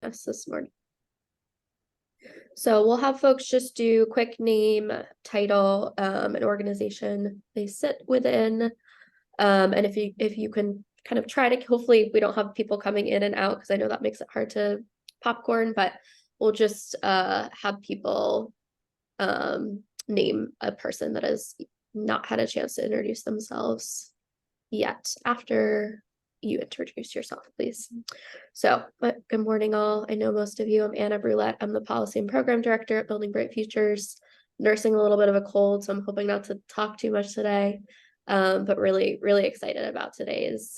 us this morning. So we'll have folks just do quick name, title, an organization they sit within. And if you can kind of try to, hopefully we don't have people coming in and out because I know that makes it hard to popcorn, but we'll just have people name a person that has not had a chance to introduce themselves yet after you introduce yourself, please. So, good morning all. I know most of you. I'm Anna Brulette. I'm the Policy and Program Director at Building Bright Futures. Nursing a little bit of a cold, so I'm hoping not to talk too much today. But really, really excited about today's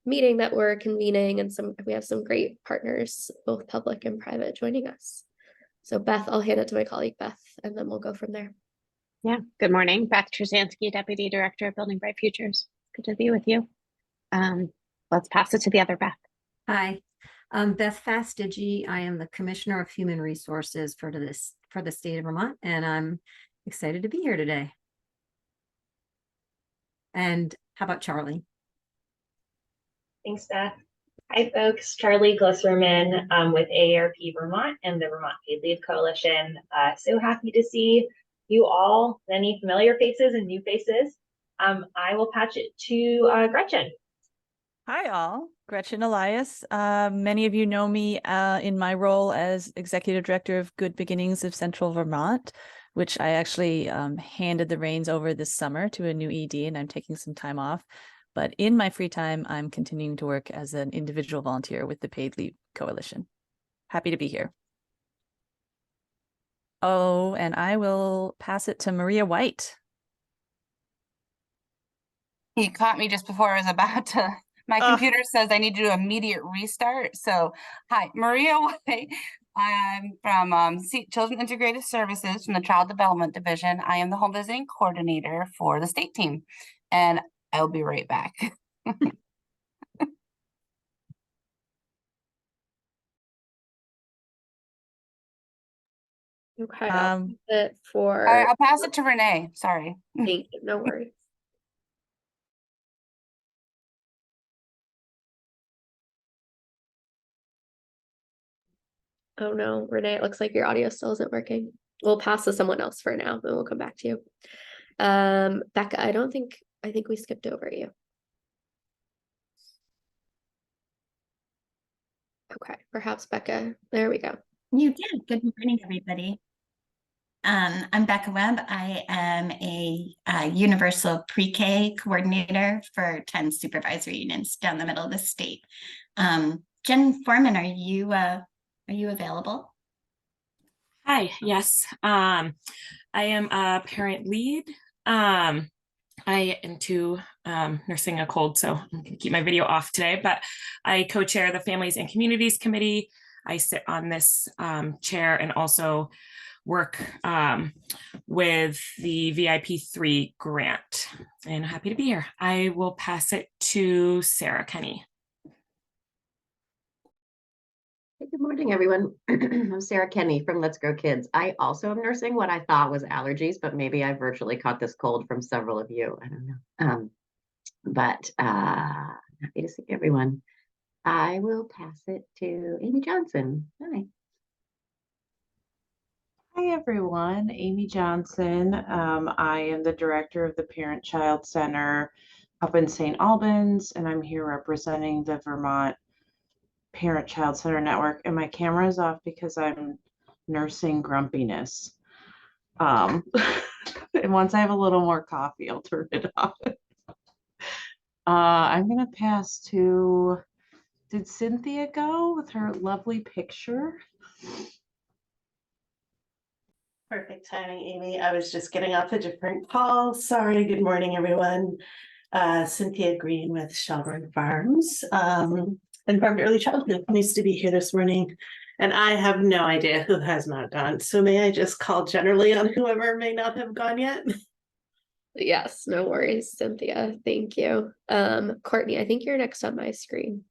meeting that we're convening, and we have some great partners, both public and private, joining us. So Beth, I'll hand it to my colleague Beth, and then we'll go from there. Yeah, good morning. Beth Trzanski, Deputy Director of Building Bright Futures. Good to be with you. Let's pass it to the other Beth. Hi, I'm Beth Fastige. I am the Commissioner of Human Resources for the state of Vermont, and I'm excited to be here today. And how about Charlie? Thanks, Beth. Hi, folks. Charlie Glisserman with AARP Vermont and the Vermont Paid Leave Coalition. So happy to see you all, many familiar faces and new faces. I will patch it to Gretchen. Hi, all. Gretchen Elias. Many of you know me in my role as Executive Director of Good Beginnings of Central Vermont, which I actually handed the reins over this summer to a new ED, and I'm taking some time off. But in my free time, I'm continuing to work as an individual volunteer with the Paid Leave Coalition. Happy to be here. Oh, and I will pass it to Maria White. You caught me just before I was about to. My computer says I need to do an immediate restart. So, hi, Maria White. I'm from Children Integrated Services from the Child Development Division. I am the Home Visiting Coordinator for the state team, and I'll be right back. Okay, All right, I'll pass it to Renee. Sorry. Thank you. No worries. Oh no, Renee, it looks like your audio still isn't working. We'll pass to someone else for now, then we'll come back to you. Becca, I think we skipped over you. Okay, perhaps Becca, there we go. You did. Good morning, everybody. I'm Becca Webb. I am a universal pre-K coordinator for 10 supervisory unions down the middle of the state. Jen Foreman, are you available? Hi, yes. I am a parent lead. I am too nursing a cold, so I'm gonna keep my video off today, but I co-chair the Families and Communities Committee. I sit on this chair and also work with the VIP3 grant, and I'm happy to be here. I will pass it to Sarah Kenny. Good morning, everyone. I'm Sarah Kenny from Let's Grow Kids. I also am nursing what I thought was allergies, but maybe I virtually caught this cold from several of you. I don't know. But happy to see everyone. I will pass it to Amy Johnson. Hi. Hi, everyone. Amy Johnson. I am the director of the Parent Child Center up in St. Albans, and I'm here representing the Vermont Parent Child Center Network, and my camera is off because I'm nursing grumpiness. And once I have a little more coffee, I'll turn it off. I'm gonna pass to, did Cynthia go with her lovely picture? Perfect timing, Amy. I was just getting off a different call. Sorry, good morning, everyone. Cynthia Green with Shelburne Farms. And Farm to Early Childhood. Nice to be here this morning. And I have no idea who has not gone. So may I just call generally on whoever may not have gone yet? Yes, no worries, Cynthia. Thank you. Courtney, I think you're next on my screen.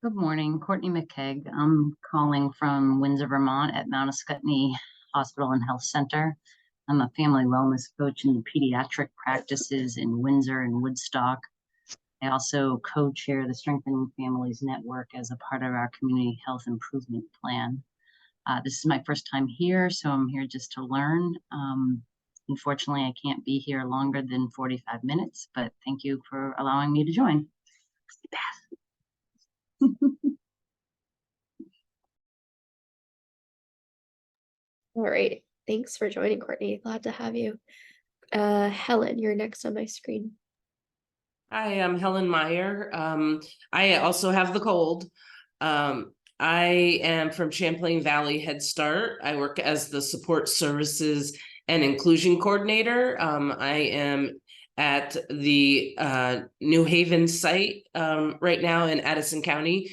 Good morning, Courtney McKegg. I'm calling from Windsor, Vermont at Mount Ascutney Hospital and Health Center. I'm a family wellness coach in the pediatric practices in Windsor and Woodstock. I also co-chair the Strengthening Families Network as a part of our Community Health Improvement Plan. This is my first time here, so I'm here just to learn. Unfortunately, I can't be here longer than 45 minutes, but thank you for allowing me to join. All right. Thanks for joining, Courtney. Glad to have you. Helen, you're next on my screen. Hi, I'm Helen Meyer. I also have the cold. I am from Champlain Valley Head Start. I work as the Support Services and Inclusion Coordinator. I am at the New Haven site right now in Addison County.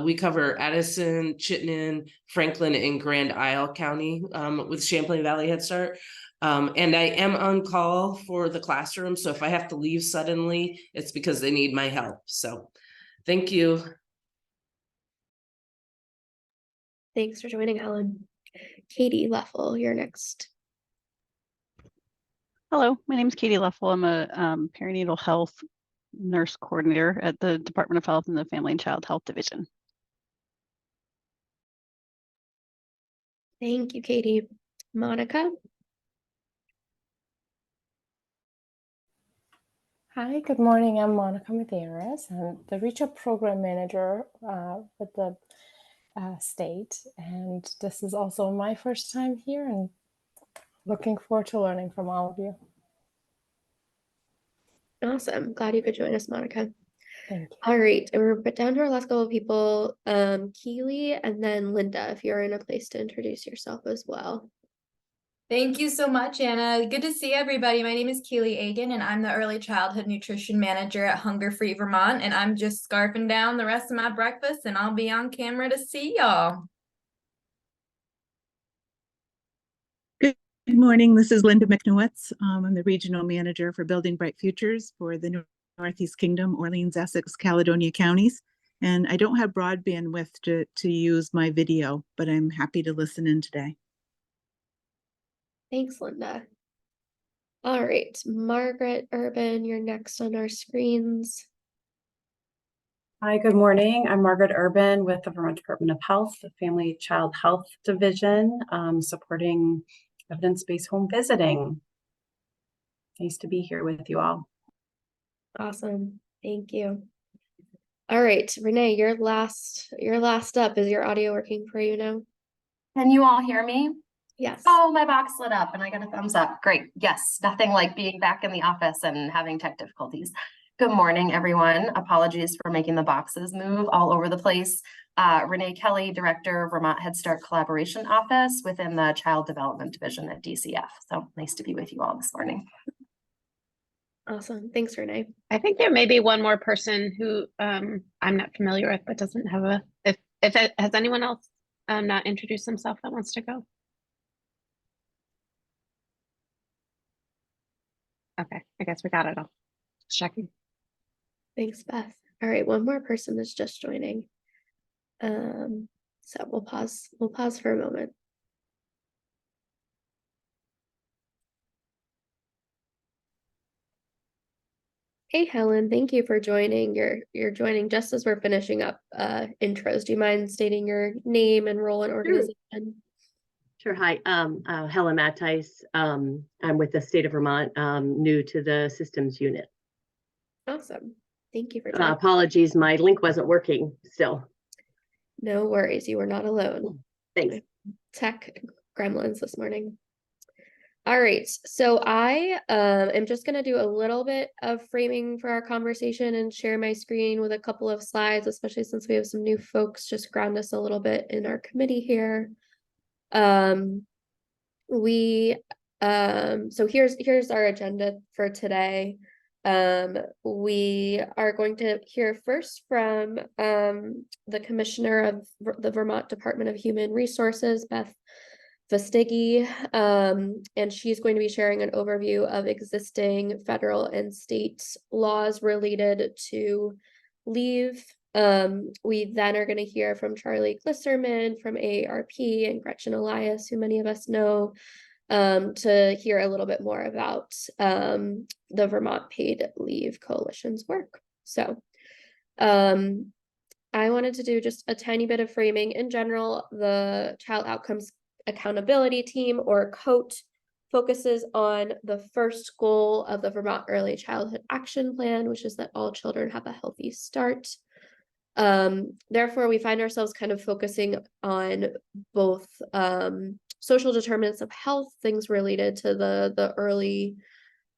We cover Addison, Chittenden, Franklin, and Grand Isle County with Champlain Valley Head Start. And I am on call for the classroom. So if I have to leave suddenly, it's because they need my help. So thank you. Thanks for joining, Helen. Katie Leffel, you're next. Hello, my name is Katie Leffel. I'm a perinatal health nurse coordinator at the Department of Health in the Family and Child Health Division. Thank you, Katie. Monica? Hi, good morning. I'm Monica Medeiros. I'm the Reach Up Program Manager with the state. And this is also my first time here and looking forward to learning from all of you. Awesome. Glad you could join us, Monica. Thank you. All right. And we're down to our last couple of people, Keely and then Linda, if you're in a place to introduce yourself as well. Thank you so much, Anna. Good to see everybody. My name is Keely Agan, and I'm the Early Childhood Nutrition Manager at Hunger Free Vermont, and I'm just scarfing down the rest of my breakfast, and I'll be on camera to see y'all. Good morning. This is Linda McNowitz. I'm the Regional Manager for Building Bright Futures for the Northeast Kingdom, Orleans, Essex, Caledonia counties. And I don't have broadband width to use my video, but I'm happy to listen in today. Thanks, Linda. All right, Margaret Urban, you're next on our screens. Hi, good morning. I'm Margaret Urban with the Vermont Department of Health, the Family Child Health Division, supporting evidence-based home visiting. Nice to be here with you all. Awesome, thank you. All right, Renee, you're last up. Is your audio working for you now? Can you all hear me? Yes. Oh, my box lit up and I got a thumbs up. Great. Yes, nothing like being back in the office and having tech difficulties. Good morning, everyone. Apologies for making the boxes move all over the place. Renee Kelly, Director, Vermont Head Start Collaboration Office within the Child Development Division at DCF. So nice to be with you all this morning. Awesome. Thanks, Renee. I think there may be one more person who I'm not familiar with, but doesn't have a, if it, has anyone else not introduced himself that wants to go? Okay, I guess we got it all. Just checking. Thanks, Beth. All right, one more person is just joining. So we'll pause for a moment. Hey, Helen, thank you for joining. You're joining just as we're finishing up intros. Do you mind stating your name and role and organization? Sure. Hi, Helen Mattice. I'm with the state of Vermont, new to the systems unit. Awesome. Thank you for joining. Apologies, my link wasn't working still. No worries, you were not alone. Thanks. Tech gremlins this morning. All right, so I am just going to do a little bit of framing for our conversation and share my screen with a couple of slides, especially since we have some new folks, just ground us a little bit in our committee here. So here's our agenda for today. We are going to hear first from the Commissioner of the Vermont Department of Human Resources, Beth Vestigi, and she's going to be sharing an overview of existing federal and state laws related to leave. We then are going to hear from Charlie Glisserman from AARP and Gretchen Elias, who many of us know, to hear a little bit more about the Vermont Paid Leave Coalition's work. So, I wanted to do just a tiny bit of framing. In general, the Child Outcomes Accountability Team, or COAT, focuses on the first goal of the Vermont Early Childhood Action Plan, which is that all children have a healthy start. Therefore, we find ourselves kind of focusing on both social determinants of health, things related to the early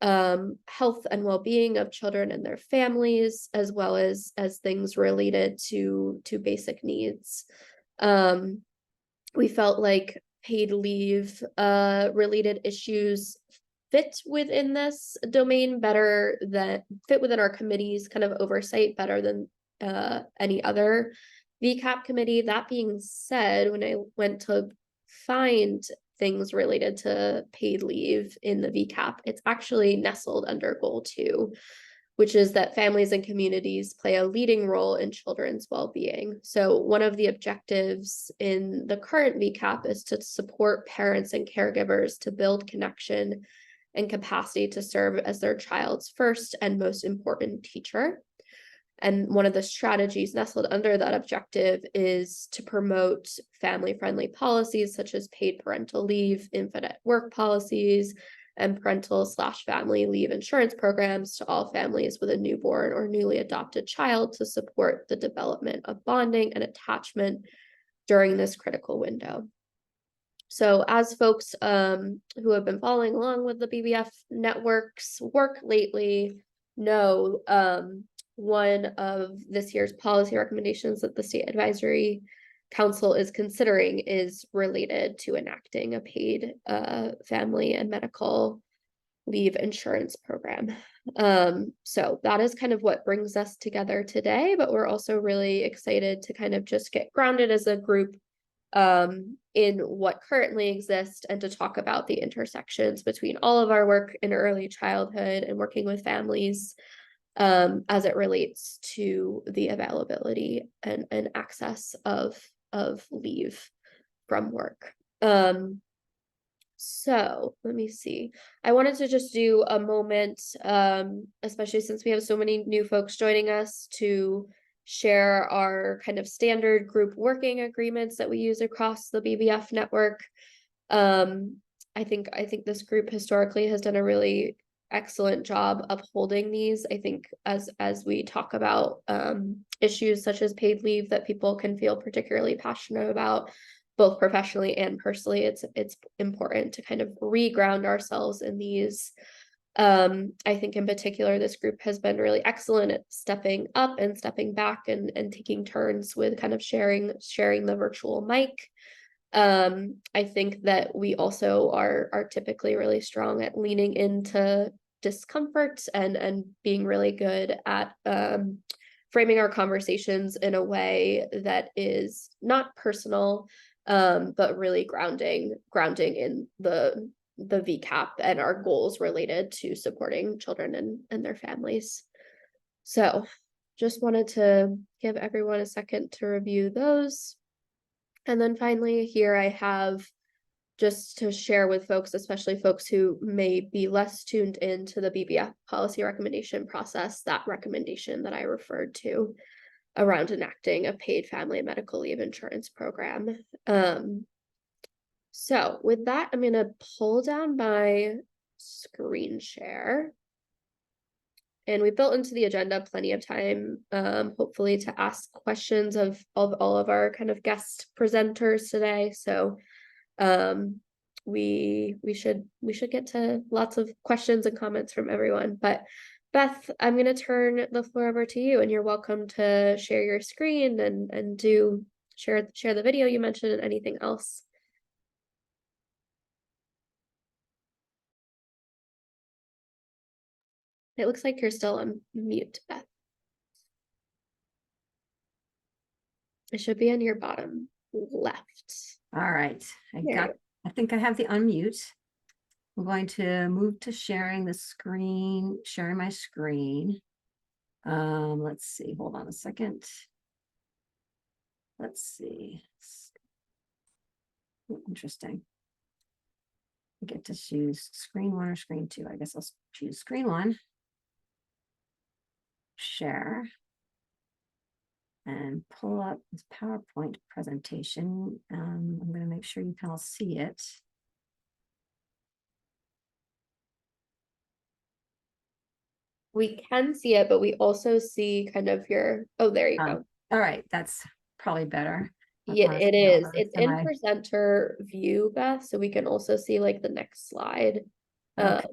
health and well-being of children and their families, as well as things related to basic needs. We felt like paid leave related issues fit within this domain better, than fit within our committee's kind of oversight better than any other VCAP committee. That being said, when I went to find things related to paid leave in the VCAP, it's actually nestled under goal 2, which is that families and communities play a leading role in children's well-being. So one of the objectives in the current VCAP is to support parents and caregivers to build connection and capacity to serve as their child's first and most important teacher. And one of the strategies nestled under that objective is to promote family-friendly policies such as paid parental leave, infinite work policies, and parental/family leave insurance programs to all families with a newborn or newly adopted child to support the development of bonding and attachment during this critical window. So as folks who have been following along with the BBF network's work lately know, one of this year's policy recommendations that the State Advisory Council is considering is related to enacting a paid family and medical leave insurance program. So that is kind of what brings us together today, but we're also really excited to kind of just get grounded as a group in what currently exists, and to talk about the intersections between all of our work in early childhood and working with families as it relates to the availability and access of leave from work. So let me see. I wanted to just do a moment, especially since we have so many new folks joining us, to share our kind of standard group working agreements that we use across the BBF network. I think this group historically has done a really excellent job upholding these. I think as we talk about issues such as paid leave that people can feel particularly passionate about, both professionally and personally, it's important to kind of reground ourselves in these. I think in particular, this group has been really excellent at stepping up and stepping back and taking turns with kind of sharing the virtual mic. I think that we also are typically really strong at leaning into discomfort and being really good at framing our conversations in a way that is not personal, but really grounding in the VCAP and our goals related to supporting children and their families. So just wanted to give everyone a second to review those. And then finally, here I have, just to share with folks, especially folks who may be less tuned into the BBF policy recommendation process, that recommendation that I referred to around enacting a paid family and medical leave insurance program. So with that, I'm going to pull down my screen share. And we built into the agenda plenty of time, hopefully, to ask questions of all of our kind of guest presenters today. So we should get to lots of questions and comments from everyone. But Beth, I'm going to turn the floor over to you, and you're welcome to share your screen and share the video you mentioned and anything else. It looks like you're still on mute, Beth. It should be on your bottom left. All right, I think I have the unmute. I'm going to move to sharing my screen. Let's see, hold on a second. Let's see. Interesting. I get to choose screen 1 or screen 2. I guess I'll choose screen 1. share and pull up this PowerPoint presentation. I'm going to make sure you can all see it. We can see it, but we also see kind of your, oh, there you go. All right, that's probably better. Yeah, it is. It's in Am I- presenter view, Beth, so we can also see like the next slide, Okay.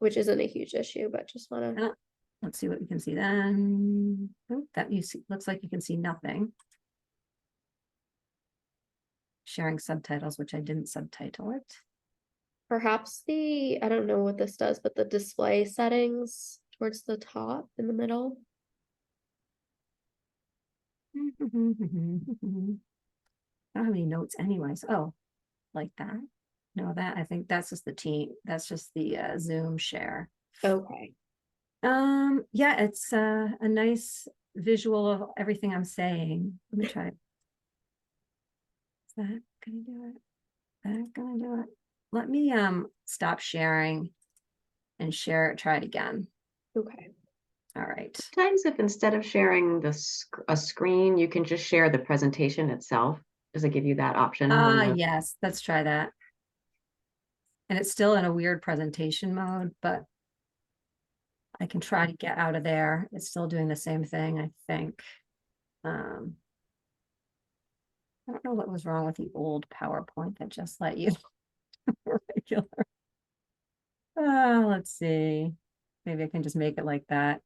which isn't a huge issue, but just want to. Let's see what we can see then. Oh, that you see, looks like you can see nothing. Sharing subtitles, which I didn't subtitle it. Perhaps the, I don't know what this does, but the display settings towards the top in the middle. I don't have any notes anyways. Oh, like that. No, that I think that's just the team. That's just the Zoom share. Okay. Yeah, it's a nice visual of everything I'm saying. Let me try. Is that gonna do it? That gonna do it? Let me stop sharing and share it, try it again. Okay. All right. Sometimes if instead of sharing a screen, you can just share the presentation itself. Does it give you that option? Yes, let's try that. And it's still in a weird presentation mode, but I can try to get out of there. It's still doing the same thing, I think. I don't know what was wrong with the old PowerPoint that just let you regular. Let's see. Maybe I can just make it like that.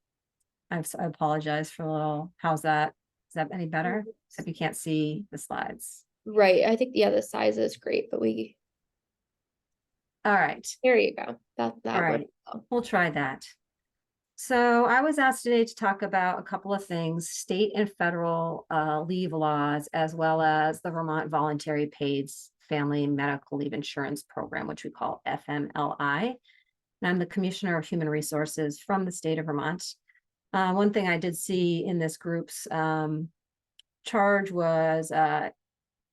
I apologize for a little. How's that? Is that any better? Except you can't see the slides. Right. I think, yeah, the size is great, but we. All right. There you go. That All right. We'll try that. So I was asked today to talk about a couple of things, state and federal leave laws, as well as the Vermont Voluntary Paid Family Medical Leave Insurance Program, which we call FMLI. And I'm the Commissioner of Human Resources from the state of Vermont. One thing I did see in this group's charge was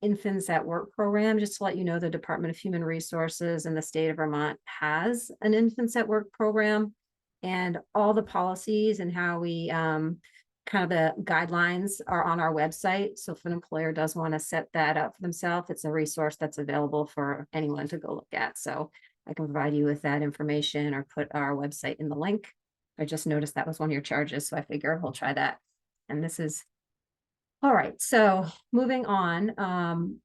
Infants at Work program. Just to let you know, the Department of Human Resources in the state of Vermont has an Infants at Work program, and all the policies and how we kind of the guidelines are on our website. So if an employer does want to set that up for themselves, it's a resource that's available for anyone to go look at. So I can provide you with that information or put our website in the link. I just noticed that was one of your charges, so I figure we'll try that. And this is all right. So moving on,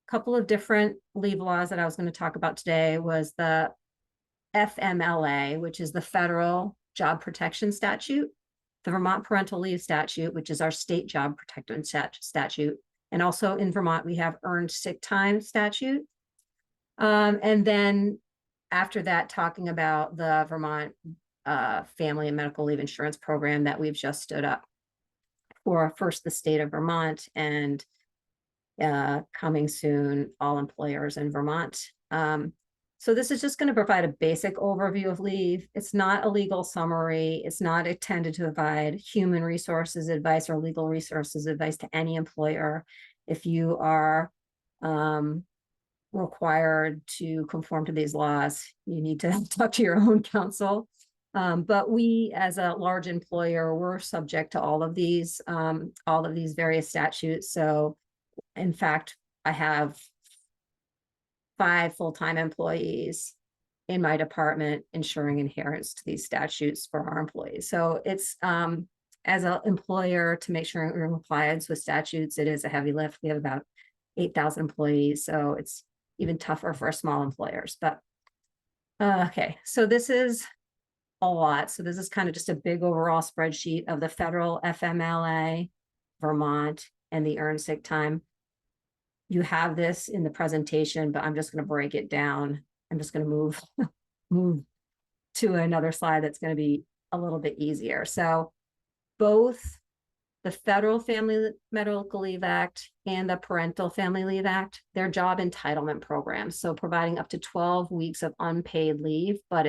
couple of different leave laws that I was going to talk about today was the FMLA, which is the Federal Job Protection Statute, the Vermont Parental Leave Statute, which is our state job protection statute. And also in Vermont, we have Earned Sick Time Statute. And then after that, talking about the Vermont Family and Medical Leave Insurance Program that we've just stood up for first the state of Vermont and coming soon, all employers in Vermont. So this is just going to provide a basic overview of leave. It's not a legal summary. It's not intended to provide human resources advice or legal resources advice to any employer. If you are required to conform to these laws, you need to talk to your own counsel. But we, as a large employer, we're subject to all of these various statutes. So in fact, I have 5 full-time employees in my department ensuring adherence to these statutes for our employees. So it's as an employer to make sure we're in compliance with statutes, it is a heavy lift. We have about 8,000 employees, so it's even tougher for small employers. But okay, so this is a lot. So this is kind of just a big overall spreadsheet of the federal FMLA, Vermont, and the earned sick time. You have this in the presentation, but I'm just going to break it down. I'm just going to move to another slide that's going to be a little bit easier. So both the Federal Family Medical Leave Act and the Parental Family Leave Act, they're job entitlement programs. So providing up to 12 weeks of unpaid leave, but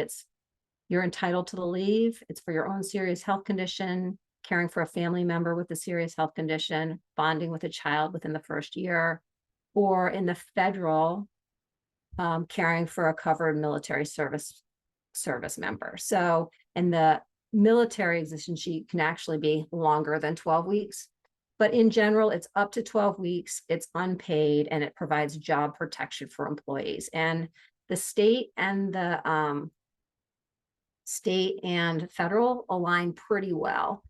you're entitled to the leave. It's for your own serious health condition, caring for a family member with a serious health condition, bonding with a child within the first year, or in the federal, caring for a covered military service member. So, and the military exemption sheet can actually be longer than 12 weeks. But in general, it's up to 12 weeks, it's unpaid, and it provides job protection for employees. And the state and federal align pretty well.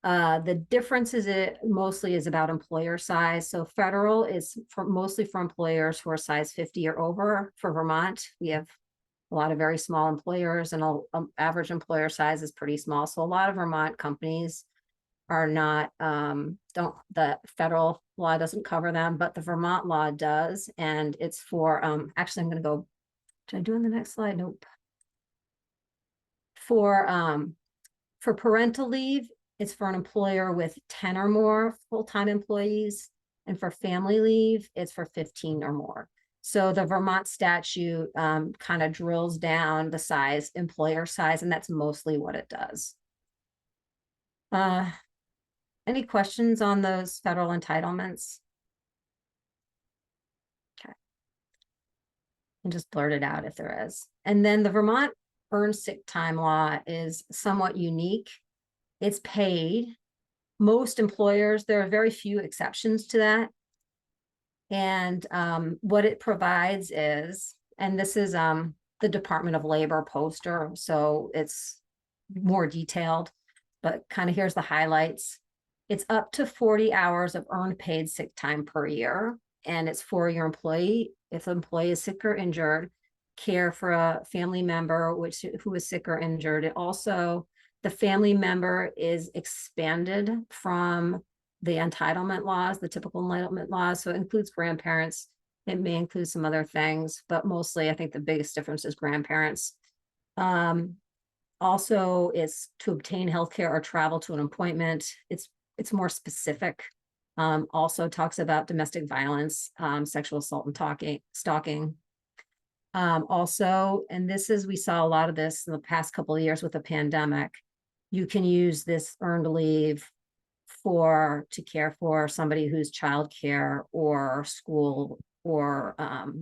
The difference is it mostly is about employer size. So federal is mostly for employers who are size 50 or over. For Vermont, we have a lot of very small employers, and average employer size is pretty small. So a lot of Vermont companies are not, the federal law doesn't cover them, but the Vermont law does. And it's for, actually, I'm going to go, should I do on the next slide? Nope. For parental leave, it's for an employer with 10 or more full-time employees. And for family leave, it's for 15 or more. So the Vermont statute kind of drills down the size, employer size, and that's mostly what it does. Any questions on those federal entitlements? Okay. And just blurt it out if there is. And then the Vermont earned sick time law is somewhat unique. It's paid. Most employers, there are very few exceptions to that. And what it provides is, and this is the Department of Labor poster, so it's more detailed, but kind of here's the highlights. It's up to 40 hours of earned paid sick time per year, and it's for your employee. If the employee is sick or injured, care for a family member who is sick or injured. It also, the family member is expanded from the entitlement laws, the typical entitlement laws. So it includes grandparents. It may include some other things, but mostly I think the biggest difference is grandparents. Also, it's to obtain healthcare or travel to an appointment. It's more specific. Also talks about domestic violence, sexual assault and stalking. Also, and we saw a lot of this in the past couple of years with the pandemic, you can use this earned leave to care for somebody whose childcare or school or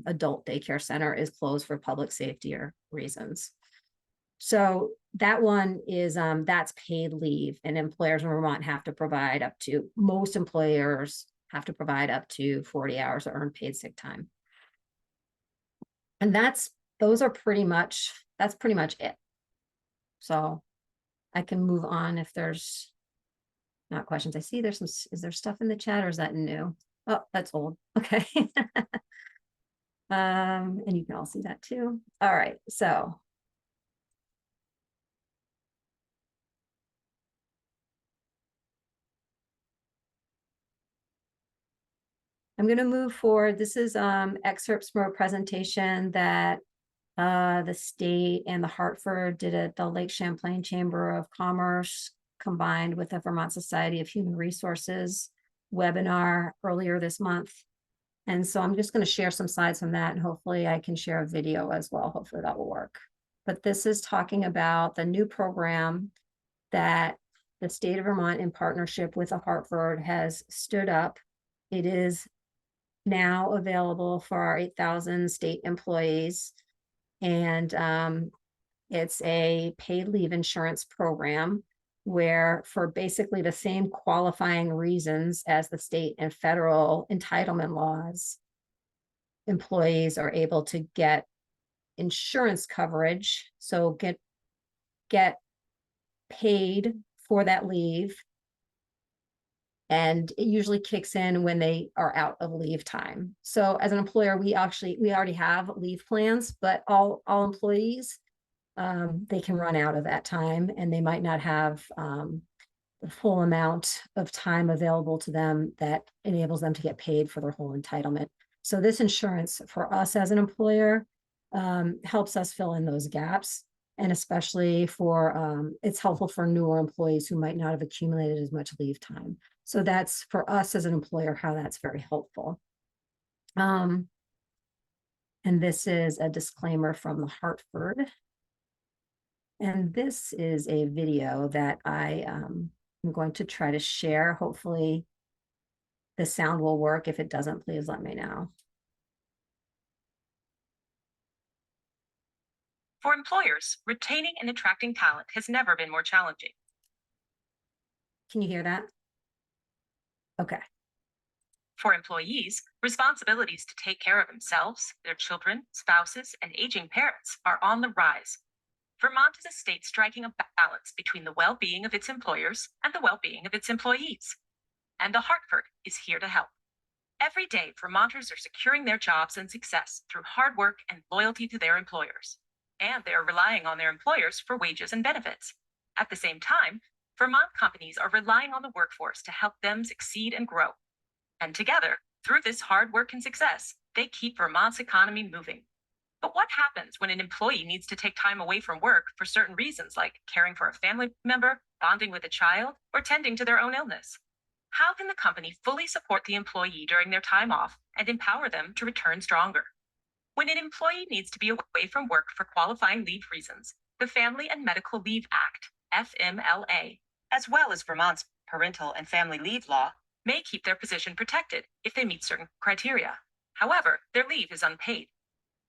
adult daycare center is closed for public safety or reasons. So that one is, that's paid leave, and employers in Vermont have to provide most employers have to provide up to 40 hours of earned paid sick time. And that's pretty much it. So I can move on if there's not questions. I see there's is there stuff in the chat, or is that new? Oh, that's old. Okay. And you can all see that too. All right, so I'm going to move forward. This is excerpts from a presentation that the state and the Hartford did at the Lake Champlain Chamber of Commerce, combined with the Vermont Society of Human Resources webinar earlier this month. And so I'm just going to share some slides from that, and hopefully I can share a video as well. Hopefully that will work. But this is talking about the new program that the state of Vermont, in partnership with the Hartford, has stood up. It is now available for our 8,000 state employees. And it's a paid leave insurance program where, for basically the same qualifying reasons as the state and federal entitlement laws, employees are able to get insurance coverage. So get paid for that leave. And it usually kicks in when they are out of leave time. So as an employer, we already have leave plans, but all employees, they can run out of that time, and they might not have the full amount of time available to them that enables them to get paid for their whole entitlement. So this insurance for us as an employer helps us fill in those gaps. And especially it's helpful for newer employees who might not have accumulated as much leave time. So that's, for us as an employer, how that's very helpful. And this is a disclaimer from the Hartford. And this is a video that I am going to try to share. Hopefully the sound will work. If it doesn't, please let me know. For employers, retaining and attracting talent has never been more challenging. Can you hear that? Okay. For employees, responsibilities to take care of themselves, their children, spouses, and aging parents are on the rise. Vermont is a state striking a balance between the well-being of its employers and the well-being of its employees. And the Hartford is here to help. Every day, Vermonters are securing their jobs and success through hard work and loyalty to their employers. And they are relying on their employers for wages and benefits. At the same time, Vermont companies are relying on the workforce to help them succeed and grow. And together, through this hard work and success, they keep Vermont's economy moving. But what happens when an employee needs to take time away from work for certain reasons, like caring for a family member, bonding with a child, or tending to their own illness? How can the company fully support the employee during their time off and empower them to return stronger? When an employee needs to be away from work for qualifying leave reasons, the Family and Medical Leave Act, FMLA, as well as Vermont's parental and family leave law, may keep their position protected if they meet certain criteria. However, their leave is unpaid.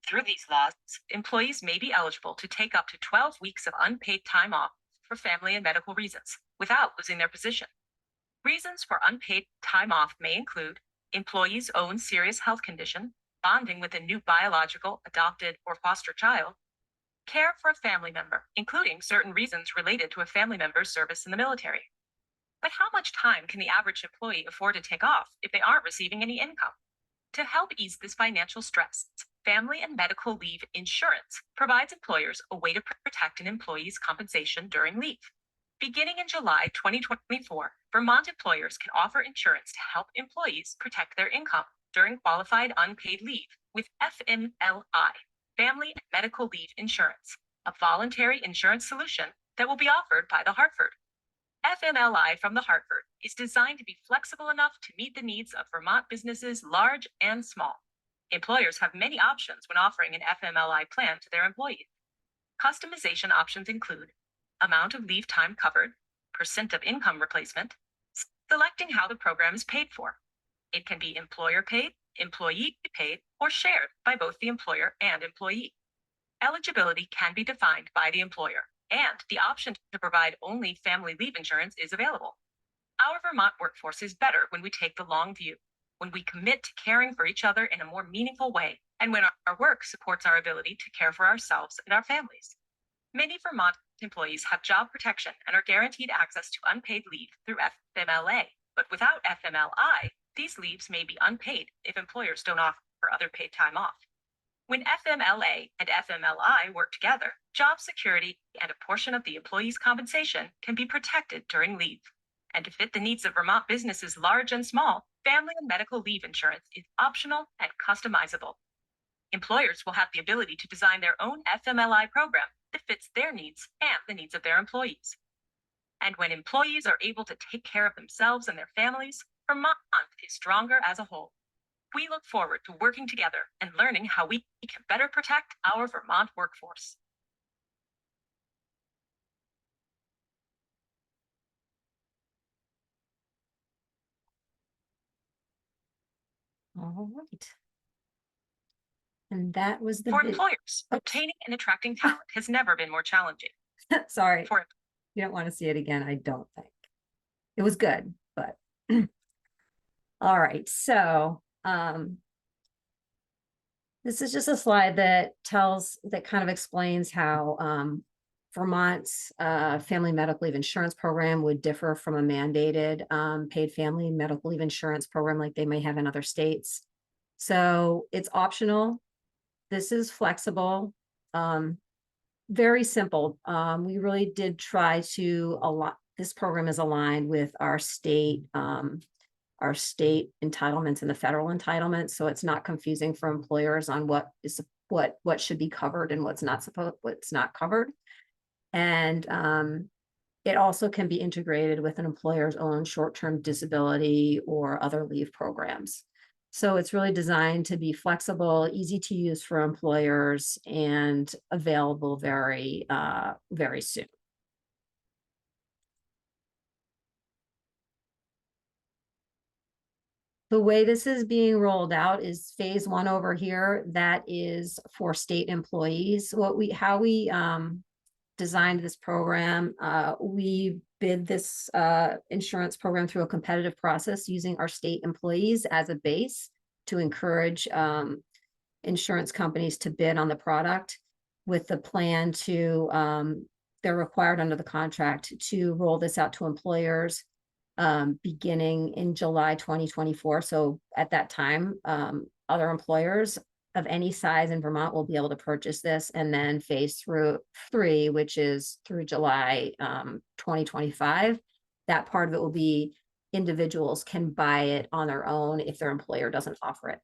Through these laws, employees may be eligible to take up to 12 weeks of unpaid time off for family and medical reasons without losing their position. Reasons for unpaid time off may include employee's own serious health condition, bonding with a new biological, adopted, or foster child, care for a family member, including certain reasons related to a family member's service in the military. But how much time can the average employee afford to take off if they aren't receiving any income? To help ease this financial stress, Family and Medical Leave Insurance provides employers a way to protect an employee's compensation during leave. Beginning in July 2024, Vermont employers can offer insurance to help employees protect their income during qualified unpaid leave with FMLI, Family and Medical Leave Insurance, a voluntary insurance solution that will be offered by the Hartford. FMLI from the Hartford is designed to be flexible enough to meet the needs of Vermont businesses large and small. Employers have many options when offering an FMLI plan to their employees. Customization options include amount of leave time covered, percent of income replacement, selecting how the program is paid for. It can be employer paid, employee paid, or shared by both the employer and employee. Eligibility can be defined by the employer, and the option to provide only family leave insurance is available. Our Vermont workforce is better when we take the long view, when we commit to caring for each other in a more meaningful way, and when our work supports our ability to care for ourselves and our families. Many Vermont employees have job protection and are guaranteed access to unpaid leave through FMLA, but without FMLI, these leaves may be unpaid if employers don't offer other paid time off. When FMLA and FMLI work together, job security and a portion of the employee's compensation can be protected during leave. And to fit the needs of Vermont businesses large and small, family and medical leave insurance is optional and customizable. Employers will have the ability to design their own FMLI program that fits their needs and the needs of their employees. And when employees are able to take care of themselves and their families, Vermont is stronger as a whole. We look forward to working together and learning how we can better protect our Vermont workforce. All right. And that was the For vid- employers, obtaining and attracting talent has never been more challenging. Sorry, For you don't want to see it again, I don't think. It was good, but all right. So this is just a slide that kind of explains how Vermont's family medical leave insurance program would differ from a mandated paid family medical leave insurance program like they may have in other states. So it's optional. This is flexible, very simple. We really did try to this program is aligned with our state entitlements and the federal entitlements. So it's not confusing for employers on what should be covered and what's not covered. And it also can be integrated with an employer's own short-term disability or other leave programs. So it's really designed to be flexible, easy to use for employers, and available very, very soon. The way this is being rolled out is phase one over here. That is for state employees. How we designed this program, we bid this insurance program through a competitive process using our state employees as a base to encourage insurance companies to bid on the product, with the plan to they're required under the contract to roll this out to employers beginning in July 2024. So at that time, other employers of any size in Vermont will be able to purchase this, and then phase three, which is through July 2025. That part of it will be individuals can buy it on their own if their employer doesn't offer it.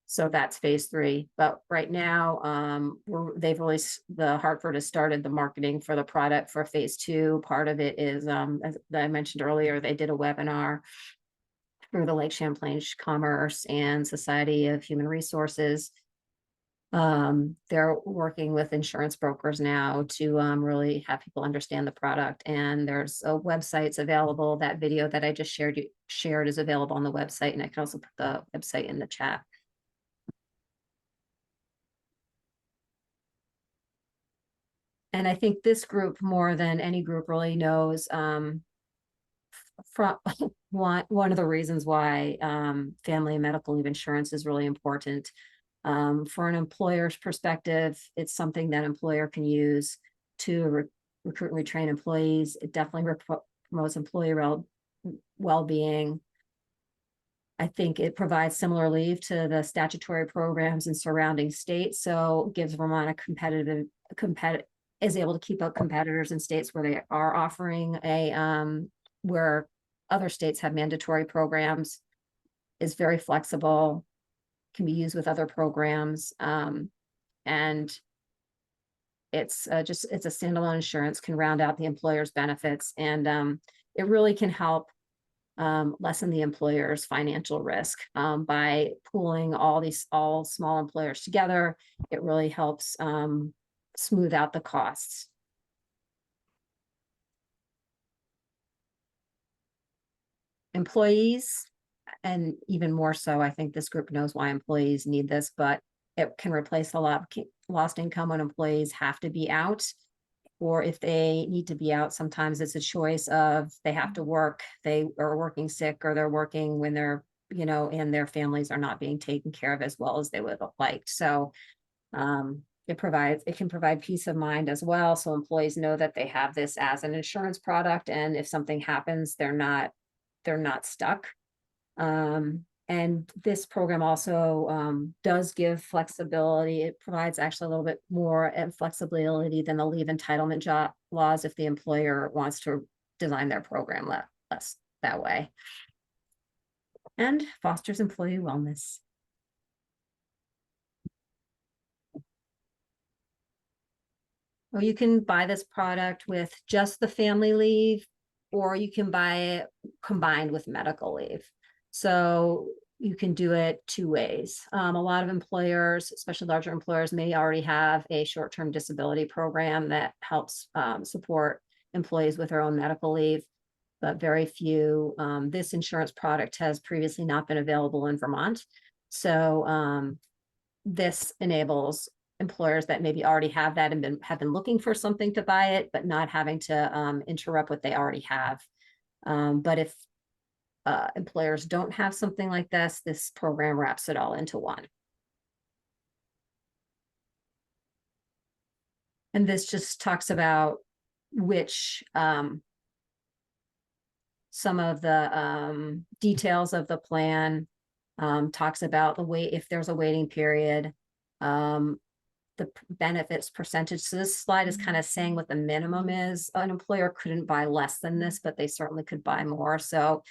So that's phase three. But right now, they've released, the Hartford has started the marketing for the product for phase two. Part of it is, as I mentioned earlier, they did a webinar through the Lake Champlain Commerce and Society of Human Resources. They're working with insurance brokers now to really have people understand the product. And there's websites available. That video that I just shared is available on the website, and I can also put the website in the chat. And I think this group, more than any group, really knows from one of the reasons why family and medical leave insurance is really important. For an employer's perspective, it's something that employer can use to recruit and retrain employees. It definitely promotes employee well-being. I think it provides similar leave to the statutory programs in surrounding states, so gives Vermont a competitive is able to keep up competitors in states where they are offering where other states have mandatory programs, is very flexible, can be used with other programs. And it's it's a standalone insurance, can round out the employer's benefits, and it really can help lessen the employer's financial risk by pooling all small employers together. It really helps smooth out the costs. Employees, and even more so, I think this group knows why employees need this, but it can replace a lot of lost income when employees have to be out, or if they need to be out, sometimes it's a choice of they have to work, they are working sick, or they're working when they're, and their families are not being taken care of as well as they would have liked. So it can provide peace of mind as well. So employees know that they have this as an insurance product, and if something happens, they're not stuck. And this program also does give flexibility. It provides actually a little bit more flexibility than the leave entitlement laws if the employer wants to design their program less that way. And fosters employee wellness. Well, you can buy this product with just the family leave, or you can buy it combined with medical leave. So you can do it two ways. A lot of employers, especially larger employers, may already have a short-term disability program that helps support employees with their own medical leave, but very few. This insurance product has previously not been available in Vermont. So this enables employers that maybe already have that and have been looking for something to buy it, but not having to interrupt what they already have. But if employers don't have something like this program wraps it all into one. And this just talks about which some of the details of the plan, talks about if there's a waiting period, the benefits percentage. So this slide is kind of saying what the minimum is. An employer couldn't buy less than this, but they certainly could buy more. So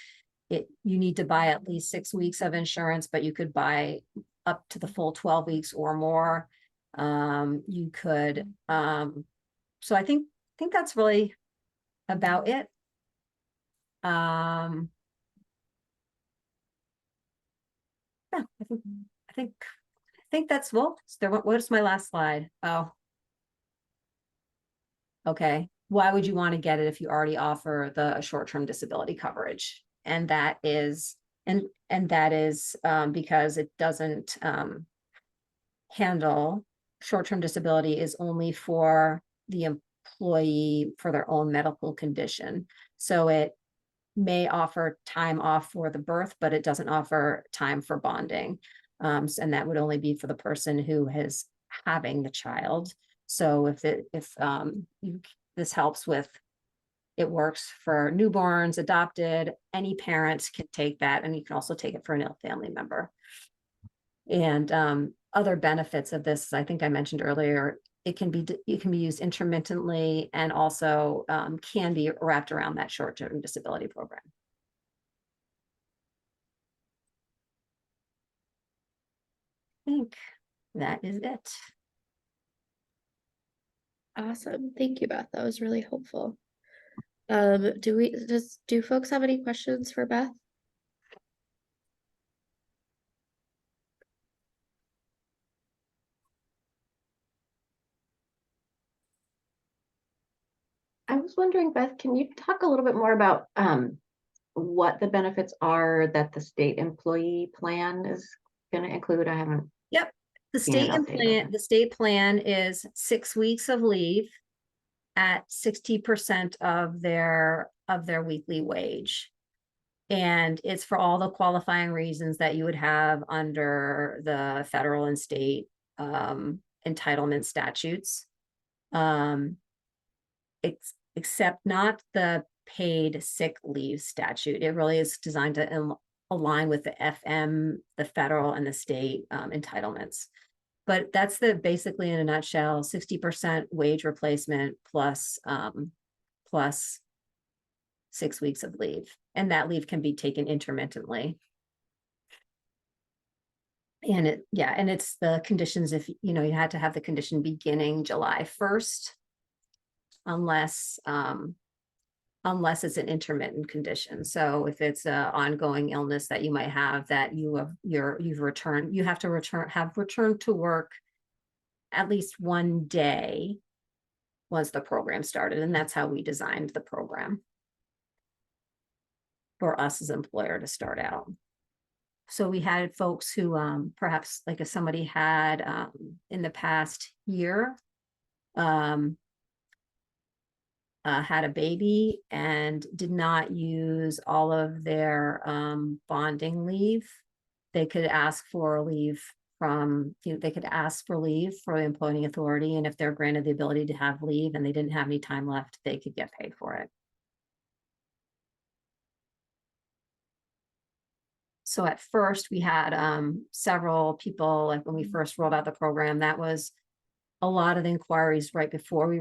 you need to buy at least 6 weeks of insurance, but you could buy up to the full 12 weeks or more. You could, so I think that's really about it. Yeah, I think that's, well, what's my last slide? Oh, okay. Why would you want to get it if you already offer the short-term disability coverage? And that is And that is because it doesn't handle short-term disability is only for the employee for their own medical condition. So it may offer time off for the birth, but it doesn't offer time for bonding. And that would only be for the person who is having the child. So this helps with, it works for newborns, adopted, any parent can take that, and you can also take it for an ill family member. And other benefits of this, I think I mentioned earlier, it can be used intermittently and also can be wrapped around that short-term disability program. I think that is it. Awesome. Thank you, Beth. That was really helpful. Do folks have any questions for Beth? I was wondering, Beth, can you talk a little bit more about what the benefits are that the state employee plan is going to include? I haven't. Yep. The state plan is 6 weeks of leave at 60% of their weekly wage. And it's for all the qualifying reasons that you would have under the federal and state entitlement statutes. Except not the paid sick leave statute. It really is designed to align with the FM, the federal and the state entitlements. But that's basically in a nutshell, 60% wage replacement plus 6 weeks of leave. And that leave can be taken intermittently. And it's the conditions, if you had to have the condition beginning July 1st, unless it's an intermittent condition. So if it's an ongoing illness that you might have that you've returned, you have to returned to work at least one day once the program started. And that's how we designed the program for us as employer to start out. So we had folks who perhaps, like if somebody had in the past year had a baby and did not use all of their bonding leave, they could ask for leave they could ask for leave for the employing authority. And if they're granted the ability to have leave and they didn't have any time left, they could get paid for it. So at first we had several people, like when we first rolled out the program, that was a lot of the inquiries right before we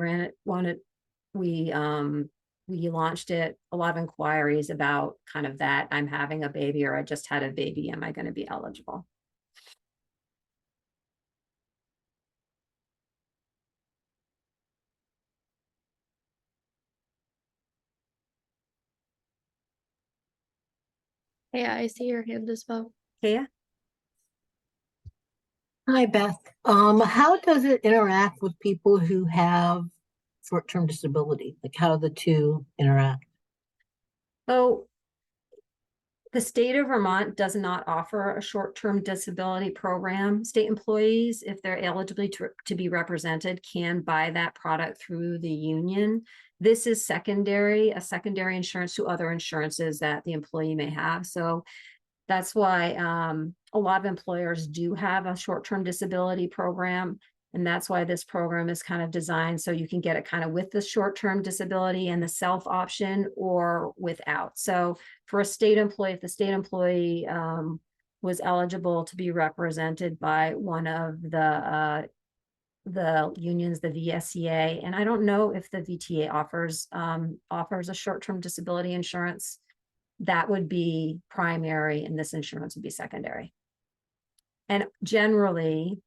we launched it, a lot of inquiries about kind of that, I'm having a baby or I just had a baby, am I going to be eligible? Yeah, I see your hand as well. Yeah. Hi, Beth. How does it interact with people who have short-term disability? Like, how do the two interact? So the state of Vermont does not offer a short-term disability program. State employees, if they're eligible to be represented, can buy that product through the union. This is a secondary insurance to other insurances that the employee may have. So that's why a lot of employers do have a short-term disability program. And that's why this program is kind of designed so you can get it kind of with the short-term disability and the self option or without. So for a state employee, if the state employee was eligible to be represented by one of the unions, the VSEA, and I don't know if the VTA offers a short-term disability insurance, that would be primary and this insurance would be secondary. And generally,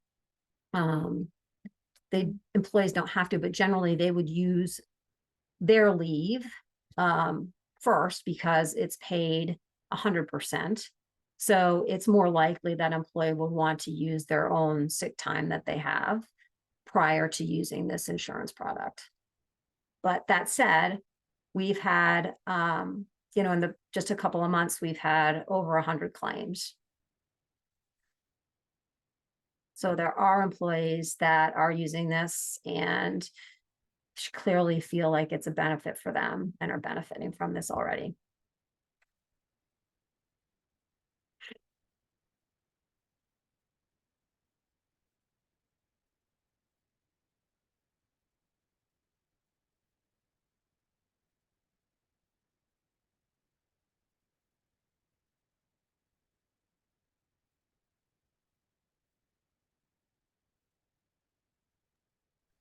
employees don't have to, but generally they would use their leave first because it's paid 100%. So it's more likely that employee will want to use their own sick time that they have prior to using this insurance product. But that said, we've had you know, in the just a couple of months, we've had over 100 claims. So there are employees that are using this and clearly feel like it's a benefit for them and are benefiting from this already.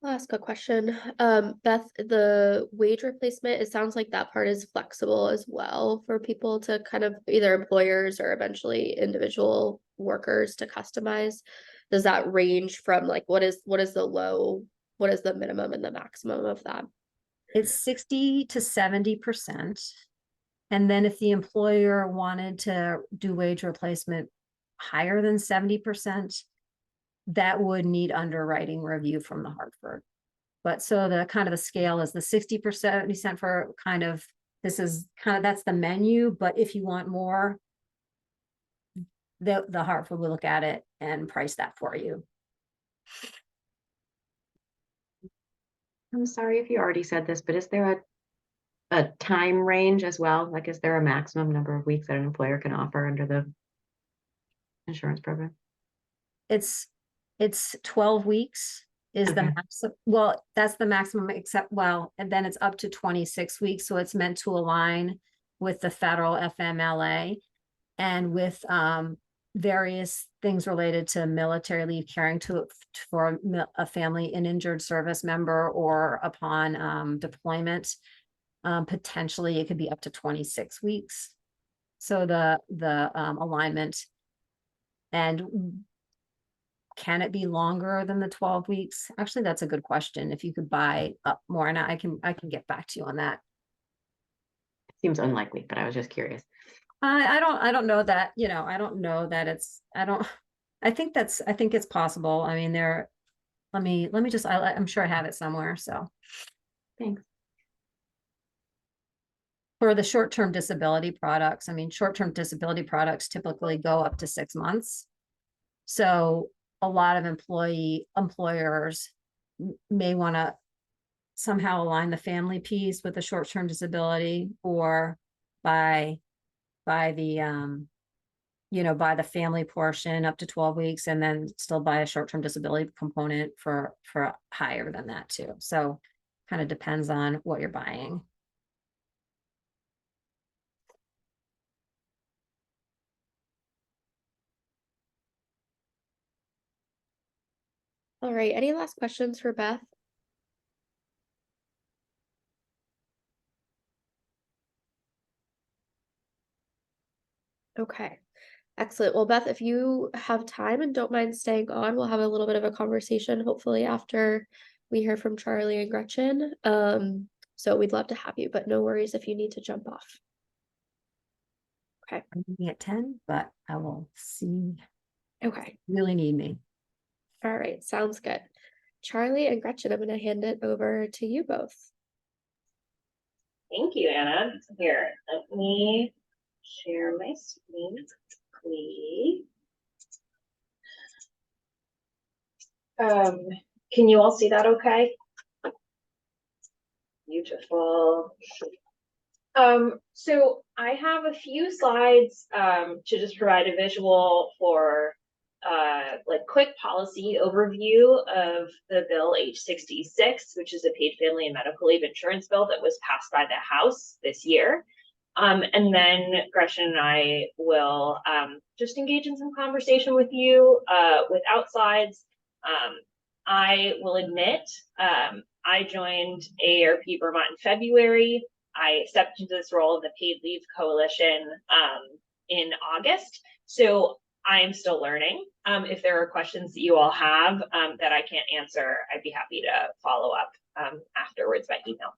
I'll ask a question. Beth, the wage replacement, it sounds like that part is flexible as well for people to kind of either employers or eventually individual workers to customize. Does that range from like what is the low, what is the minimum and the maximum of that? It's 60 to 70%. And then if the employer wanted to do wage replacement higher than 70%, that would need underwriting review from the Hartford. But so the kind of the scale is the 60% for kind of, this is kind of, that's the menu. But if you want more, the Hartford will look at it and price that for you. I'm sorry if you already said this, but is there a time range as well? Like, is there a maximum number of weeks that an employer can offer under the insurance program? It's 12 weeks is the maximum. Well, that's the maximum, except, well, and then it's up to 26 weeks. So it's meant to align with the federal FMLA and with various things related to military leave, caring for a family, an injured service member, or upon deployment. Potentially it could be up to 26 weeks. So the alignment, and can it be longer than the 12 weeks? Actually, that's a good question. If you could buy up more, and I can get back to you on that. Seems unlikely, but I was just curious. I don't know that, you know, I don't know that it's, I think it's possible. I mean, let me just, I'm sure I have it somewhere. So thanks. For the short-term disability products, I mean, short-term disability products typically go up to 6 months. So a lot of employers may want to somehow align the family piece with the short-term disability, or by the by the family portion up to 12 weeks, and then still buy a short-term disability component for higher than that too. So kind of depends on what you're buying. All right, any last questions for Beth? Okay, excellent. Well, Beth, if you have time and don't mind staying on, we'll have a little bit of a conversation, hopefully after we hear from Charlie and Gretchen. So we'd love to have you, but no worries if you need to jump off. Okay. I'm meeting at 10, but I will see. Okay. Really need me. All right, sounds good. Charlie and Gretchen, I'm going to hand it over to you both. Thank you, Anna. Here, let me share my screen quickly. Can you all see that okay? Beautiful. So I have a few slides to just provide a visual for like quick policy overview of the bill H66, which is a paid family and medical leave insurance bill that was passed by the House this year. And then Gretchen and I will just engage in some conversation with you without slides. I will admit, I joined AARP Vermont in February. I stepped into this role of the Paid Leave Coalition in August. So I am still learning. If there are questions that you all have that I can't answer, I'd be happy to follow up afterwards by email.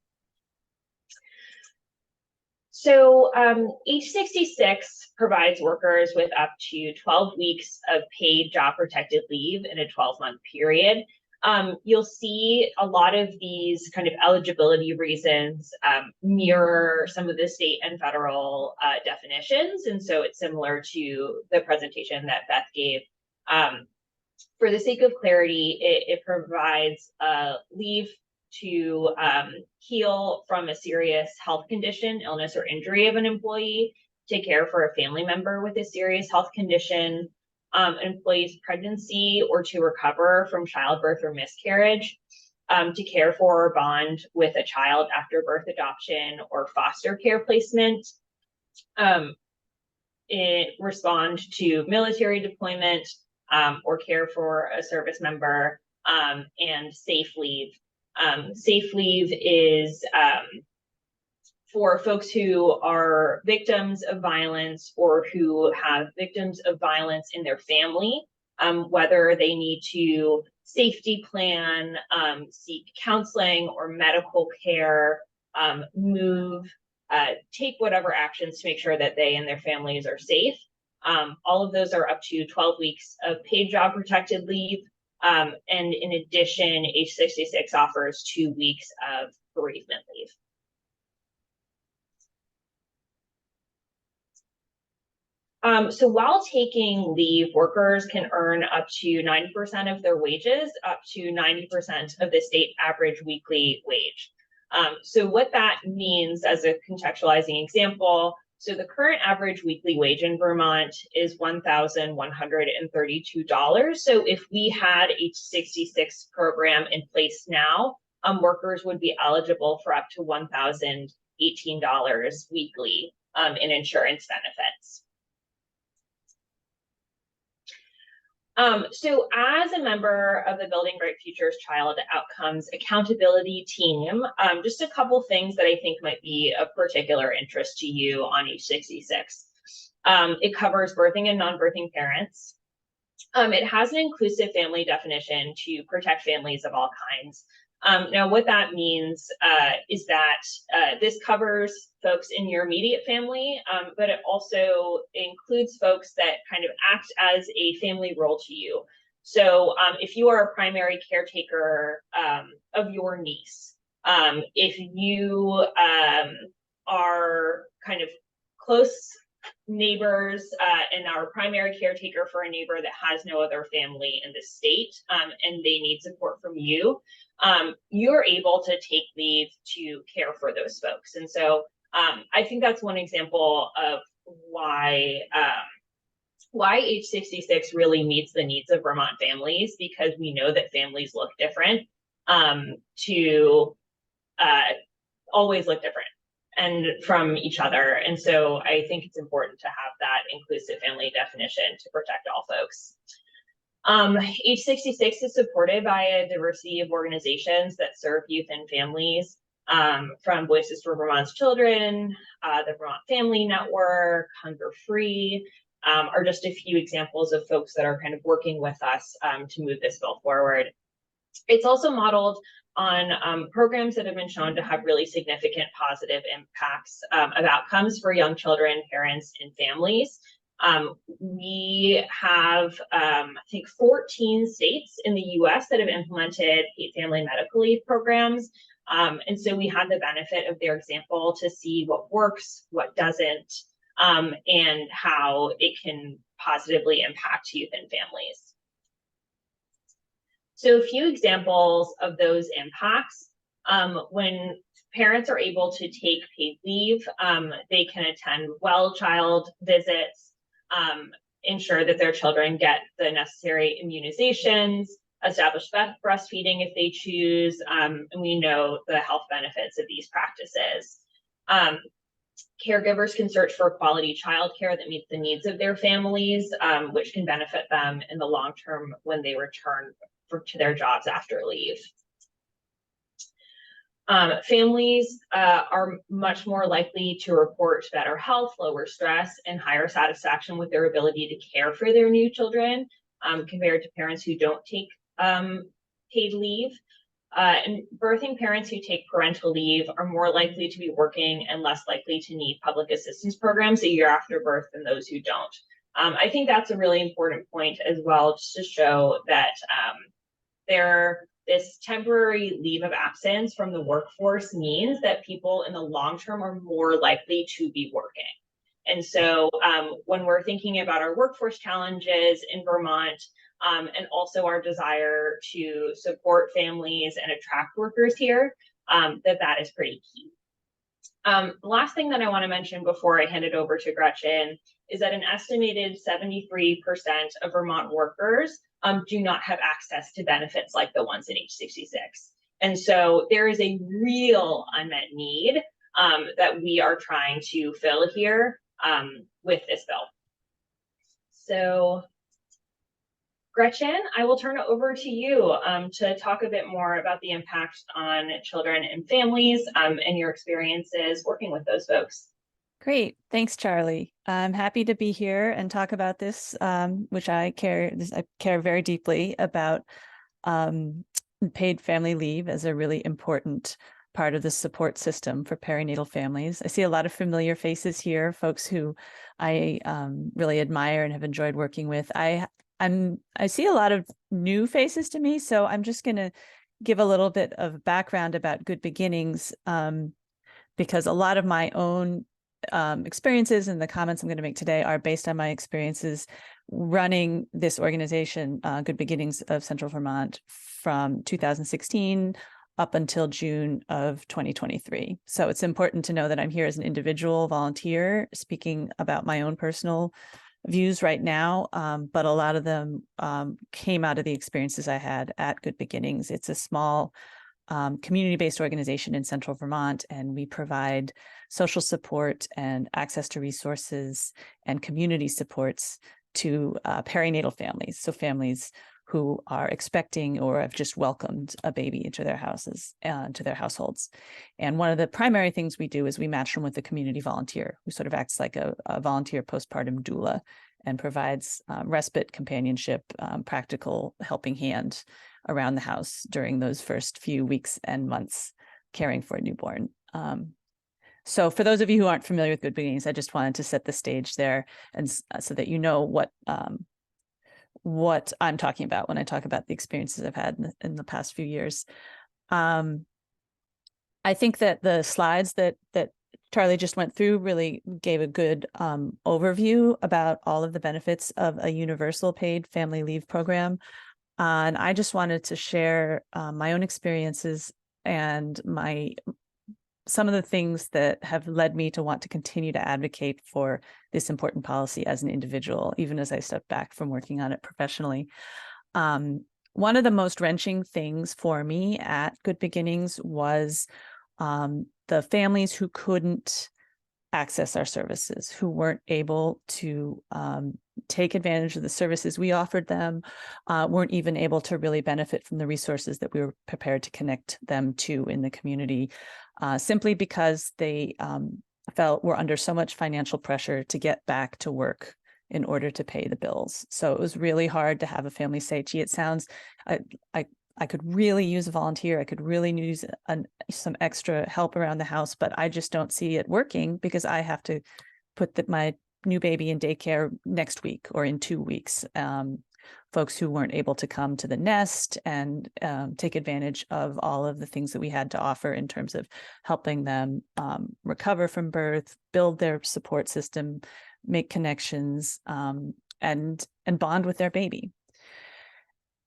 So H66 provides workers with up to 12 weeks of paid job protected leave in a 12-month period. You'll see a lot of these kind of eligibility reasons mirror some of the state and federal definitions. And so it's similar to the presentation that Beth gave. For the sake of clarity, it provides leave to heal from a serious health condition, illness, or injury of an employee, to care for a family member with a serious health condition, an employee's pregnancy, or to recover from childbirth or miscarriage, to care for or bond with a child after birth, adoption, or foster care placement, respond to military deployment, or care for a service member, and safe leave. Safe leave is for folks who are victims of violence or who have victims of violence in their family, whether they need to safety plan, seek counseling or medical care, move, take whatever actions to make sure that they and their families are safe. All of those are up to 12 weeks of paid job protected leave. And in addition, age 66 offers 2 weeks of bereavement leave. So while taking leave, workers can earn up to 90% of their wages, up to 90% of the state average weekly wage. So what that means, as a contextualizing example, so the current average weekly wage in Vermont is $1,132. So if we had age 66 program in place now, workers would be eligible for up to $1,018 weekly in insurance benefits. So as a member of the Building Bright Futures Child Outcomes Accountability Team, just a couple things that I think might be of particular interest to you on age 66. It covers birthing and non-birthing parents. It has an inclusive family definition to protect families of all kinds. Now, what that means is that this covers folks in your immediate family, but it also includes folks that kind of act as a family role to you. So if you are a primary caretaker of your niece, if you are kind of close neighbors and are a primary caretaker for a neighbor that has no other family in the state, and they need support from you, you're able to take leave to care for those folks. And so I think that's one example of why age 66 really meets the needs of Vermont families, because we know that families look different, always look different and from each other. And so I think it's important to have that inclusive family definition to protect all folks. Age 66 is supported by a diversity of organizations that serve youth and families, from Voices for Vermont's Children, the Vermont Family Network, Hunger Free, are just a few examples of folks that are kind of working with us to move this bill forward. It's also modeled on programs that have been shown to have really significant positive impacts of outcomes for young children, parents, and families. We have, I think, 14 states in the US that have implemented paid family medical leave programs. And so we had the benefit of their example to see what works, what doesn't, and how it can positively impact youth and families. So a few examples of those impacts. When parents are able to take paid leave, they can attend well child visits, ensure that their children get the necessary immunizations, establish breastfeeding if they choose, and we know the health benefits of these practices. Caregivers can search for quality childcare that meets the needs of their families, which can benefit them in the long term when they return to their jobs after leave. Families are much more likely to report better health, lower stress, and higher satisfaction with their ability to care for their new children compared to parents who don't take paid leave. And birthing parents who take parental leave are more likely to be working and less likely to need public assistance programs a year after birth than those who don't. I think that's a really important point as well, just to show that this temporary leave of absence from the workforce means that people in the long term are more likely to be working. And so when we're thinking about our workforce challenges in Vermont, and also our desire to support families and attract workers here, that is pretty key. The last thing that I want to mention before I hand it over to Gretchen is that an estimated 73% of Vermont workers do not have access to benefits like the ones in H66. And so there is a real unmet need that we are trying to fill here with this bill. So Gretchen, I will turn it over to you to talk a bit more about the impact on children and families and your experiences working with those folks. Great. Thanks, Charlie. I'm happy to be here and talk about this, which I care very deeply about paid family leave as a really important part of the support system for perinatal families. I see a lot of familiar faces here, folks who I really admire and have enjoyed working with. I see a lot of new faces to me, so I'm just going to give a little bit of background about Good Beginnings, because a lot of my own experiences and the comments I'm going to make today are based on my experiences running this organization, Good Beginnings of Central Vermont, from 2016 up until June of 2023. So it's important to know that I'm here as an individual volunteer speaking about my own personal views right now, but a lot of them came out of the experiences I had at Good Beginnings. It's a small community-based organization in Central Vermont, and we provide social support and access to resources and community supports to perinatal families, so families who are expecting or have just welcomed a baby into their houses, to their households. And one of the primary things we do is we match them with a community volunteer who sort of acts like a volunteer postpartum doula and provides respite, companionship, practical helping hand around the house during those first few weeks and months caring for a newborn. So for those of you who aren't familiar with Good Beginnings, I just wanted to set the stage there, and so that you know what I'm talking about when I talk about the experiences I've had in the past few years. I think that the slides that Charlie just went through really gave a good overview about all of the benefits of a universal paid family leave program. And I just wanted to share my own experiences and some of the things that have led me to want to continue to advocate for this important policy as an individual, even as I step back from working on it professionally. One of the most wrenching things for me at Good Beginnings was the families who couldn't access our services, who weren't able to take advantage of the services we offered them, weren't even able to really benefit from the resources that we were prepared to connect them to in the community, simply because they felt were under so much financial pressure to get back to work in order to pay the bills. So it was really hard to have a family say, gee, it sounds, I could really use a volunteer. I could really use some extra help around the house, but I just don't see it working because I have to put my new baby in daycare next week or in 2 weeks. Folks who weren't able to come to the nest and take advantage of all of the things that we had to offer in terms of helping them recover from birth, build their support system, make connections, and bond with their baby.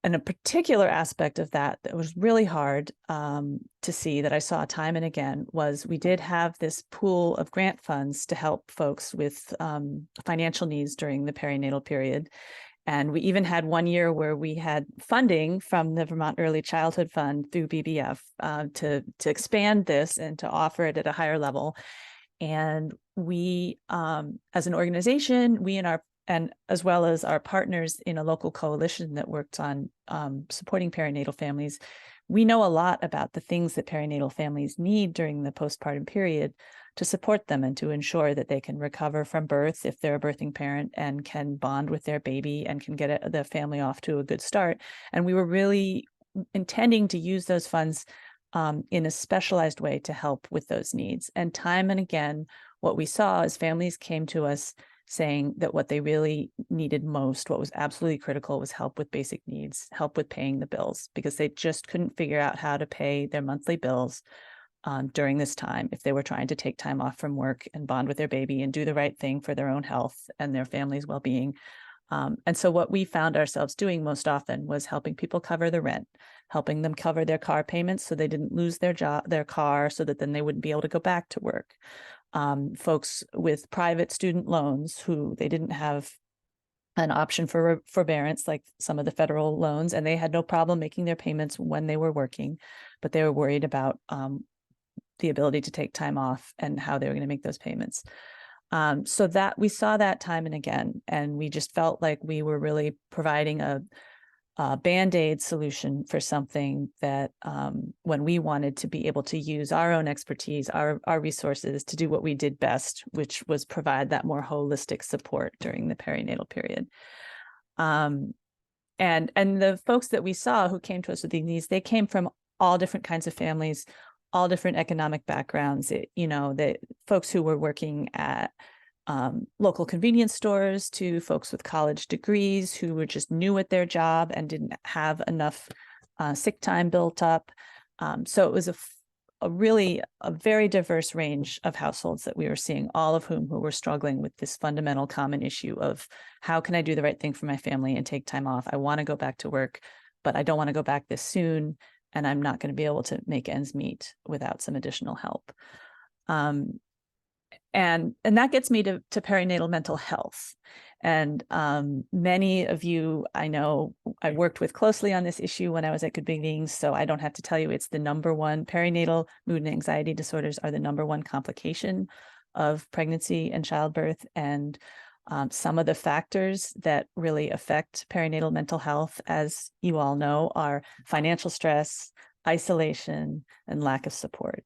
And a particular aspect of that was really hard to see, that I saw time and again, was we did have this pool of grant funds to help folks with financial needs during the perinatal period. And we even had 1 year where we had funding from the Vermont Early Childhood Fund through BBF to expand this and to offer it at a higher level. And we, as an organization, and as well as our partners in a local coalition that worked on supporting perinatal families, we know a lot about the things that perinatal families need during the postpartum period to support them and to ensure that they can recover from birth if they're a birthing parent and can bond with their baby and can get the family off to a good start. And we were really intending to use those funds in a specialized way to help with those needs. And time and again, what we saw is families came to us saying that what they really needed most, what was absolutely critical, was help with basic needs, help with paying the bills, because they just couldn't figure out how to pay their monthly bills during this time if they were trying to take time off from work and bond with their baby and do the right thing for their own health and their family's well-being. And so what we found ourselves doing most often was helping people cover the rent, helping them cover their car payments so they didn't lose their job, their car, so that then they wouldn't be able to go back to work. Folks with private student loans who they didn't have an option for forbearance like some of the federal loans, and they had no problem making their payments when they were working, but they were worried about the ability to take time off and how they were going to make those payments. So that we saw that time and again, and we just felt like we were really providing a Band-Aid solution for something that when we wanted to be able to use our own expertise, our resources to do what we did best, which was provide that more holistic support during the perinatal period. And the folks that we saw who came to us with these needs, they came from all different kinds of families, all different economic backgrounds. The folks who were working at local convenience stores, to folks with college degrees who were just new at their job and didn't have enough sick time built up. So it was a very diverse range of households that we were seeing, all of whom who were struggling with this fundamental common issue of how can I do the right thing for my family and take time off? I want to go back to work, but I don't want to go back this soon, and I'm not going to be able to make ends meet without some additional help. And that gets me to perinatal mental health. And many of you, I know, I worked with closely on this issue when I was at Good Beginnings, so I don't have to tell you it's the number one. Perinatal mood and anxiety disorders are the number one complication of pregnancy and childbirth. And some of the factors that really affect perinatal mental health, as you all know, are financial stress, isolation, and lack of support.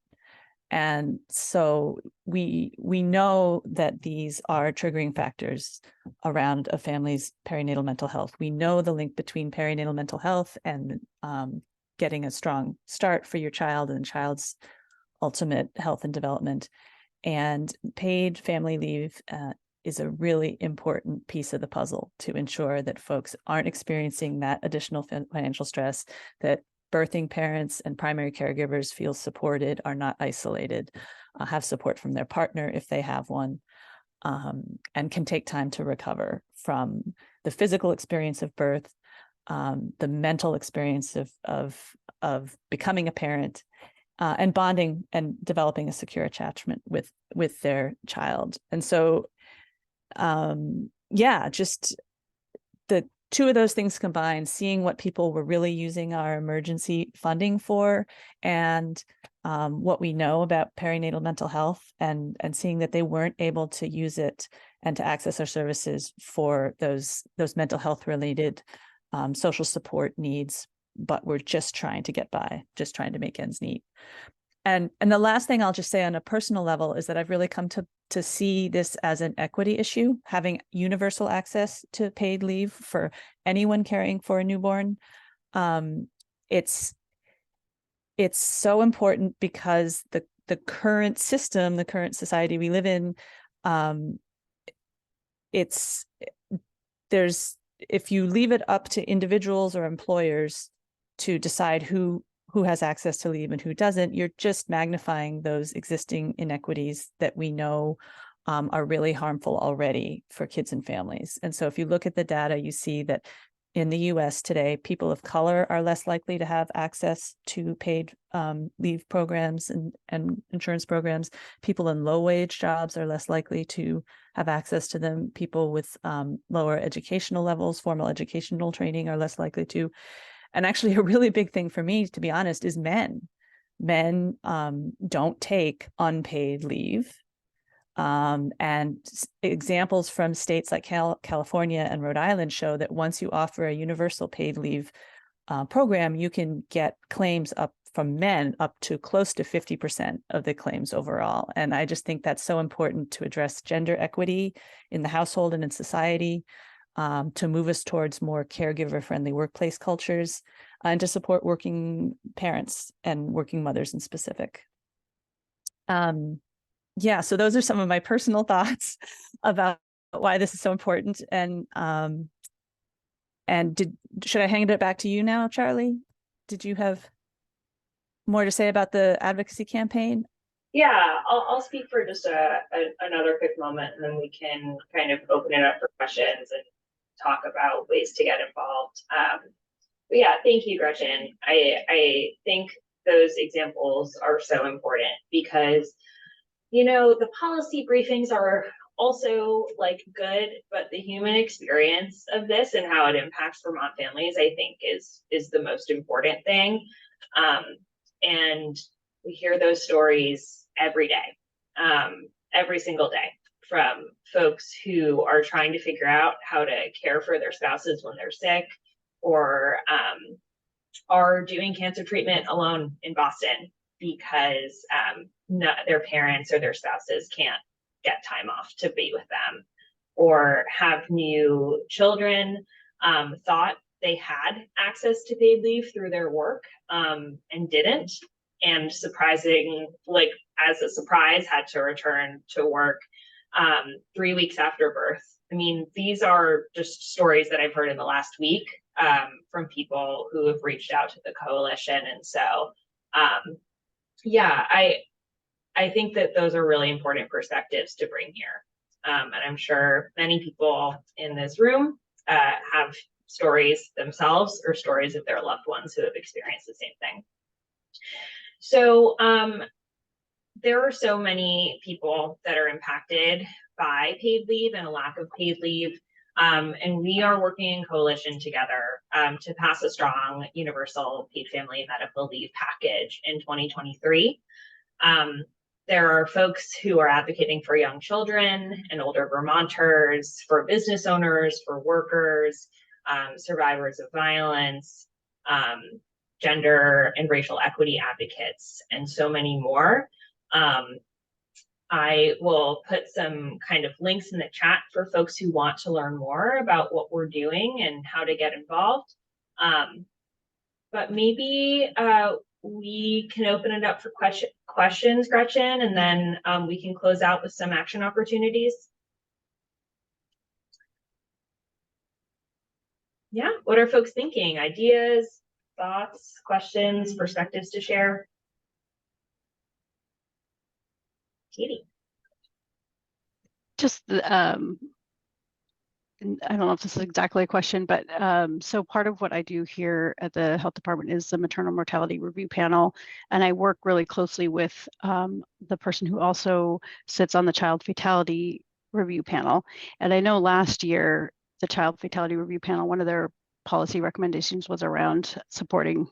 And so we know that these are triggering factors around a family's perinatal mental health. We know the link between perinatal mental health and getting a strong start for your child and the child's ultimate health and development. And paid family leave is a really important piece of the puzzle to ensure that folks aren't experiencing that additional financial stress, that birthing parents and primary caregivers feel supported, are not isolated, have support from their partner if they have one, and can take time to recover from the physical experience of birth, the mental experience of becoming a parent, and bonding and developing a secure attachment with their child. And so, just the two of those things combined, seeing what people were really using our emergency funding for, and what we know about perinatal mental health, and seeing that they weren't able to use it and to access our services for those mental health related social support needs, but we're just trying to get by, just trying to make ends meet. And the last thing I'll just say on a personal level is that I've really come to see this as an equity issue, having universal access to paid leave for anyone caring for a newborn. It's so important because the current system, the current society we live in, if you leave it up to individuals or employers to decide who has access to leave and who doesn't, you're just magnifying those existing inequities that we know are really harmful already for kids and families. And so if you look at the data, you see that in the US today, people of color are less likely to have access to paid leave programs and insurance programs. People in low-wage jobs are less likely to have access to them. People with lower educational levels, formal educational training, are less likely to. And actually, a really big thing for me, to be honest, is men. Men don't take unpaid leave. And examples from states like California and Rhode Island show that once you offer a universal paid leave program, you can get claims up from men up to close to 50% of the claims overall. And I just think that's so important to address gender equity in the household and in society, to move us towards more caregiver-friendly workplace cultures, and to support working parents and working mothers in specific. So those are some of my personal thoughts about why this is so important. And should I hand it back to you now, Charlie? Did you have more to say about the advocacy campaign? Yeah, I'll speak for just another quick moment, and then we can kind of open it up for questions and talk about ways to get involved. But yeah, thank you, Gretchen. I think those examples are so important because, you know, the policy briefings are also like good, but the human experience of this and how it impacts Vermont families, I think is the most important thing. And we hear those stories every day, every single day, from folks who are trying to figure out how to care for their spouses when they're sick, or are doing cancer treatment alone in Boston because their parents or their spouses can't get time off to be with them, or have new children, thought they had access to paid leave through their work, and didn't, and like as a surprise had to return to work 3 weeks after birth. I mean, these are just stories that I've heard in the last week from people who have reached out to the coalition. And so, yeah, I think that those are really important perspectives to bring here. And I'm sure many people in this room have stories themselves or stories of their loved ones who have experienced the same thing. So there are so many people that are impacted by paid leave and a lack of paid leave. And we are working in coalition together to pass a strong universal paid family medical leave package in 2023. There are folks who are advocating for young children and older Vermonters, for business owners, for workers, survivors of violence, gender and racial equity advocates, and so many more. I will put some kind of links in the chat for folks who want to learn more about what we're doing and how to get involved. But maybe we can open it up for questions, Gretchen, and then we can close out with some action opportunities. Yeah, what are folks thinking? Ideas, thoughts, questions, perspectives to share? Katie. Just I don't know if this is exactly a question, but so part of what I do here at the health department is the maternal mortality review panel. And I work really closely with the person who also sits on the child fatality review panel. And I know last year, the child fatality review panel, one of their policy recommendations was around supporting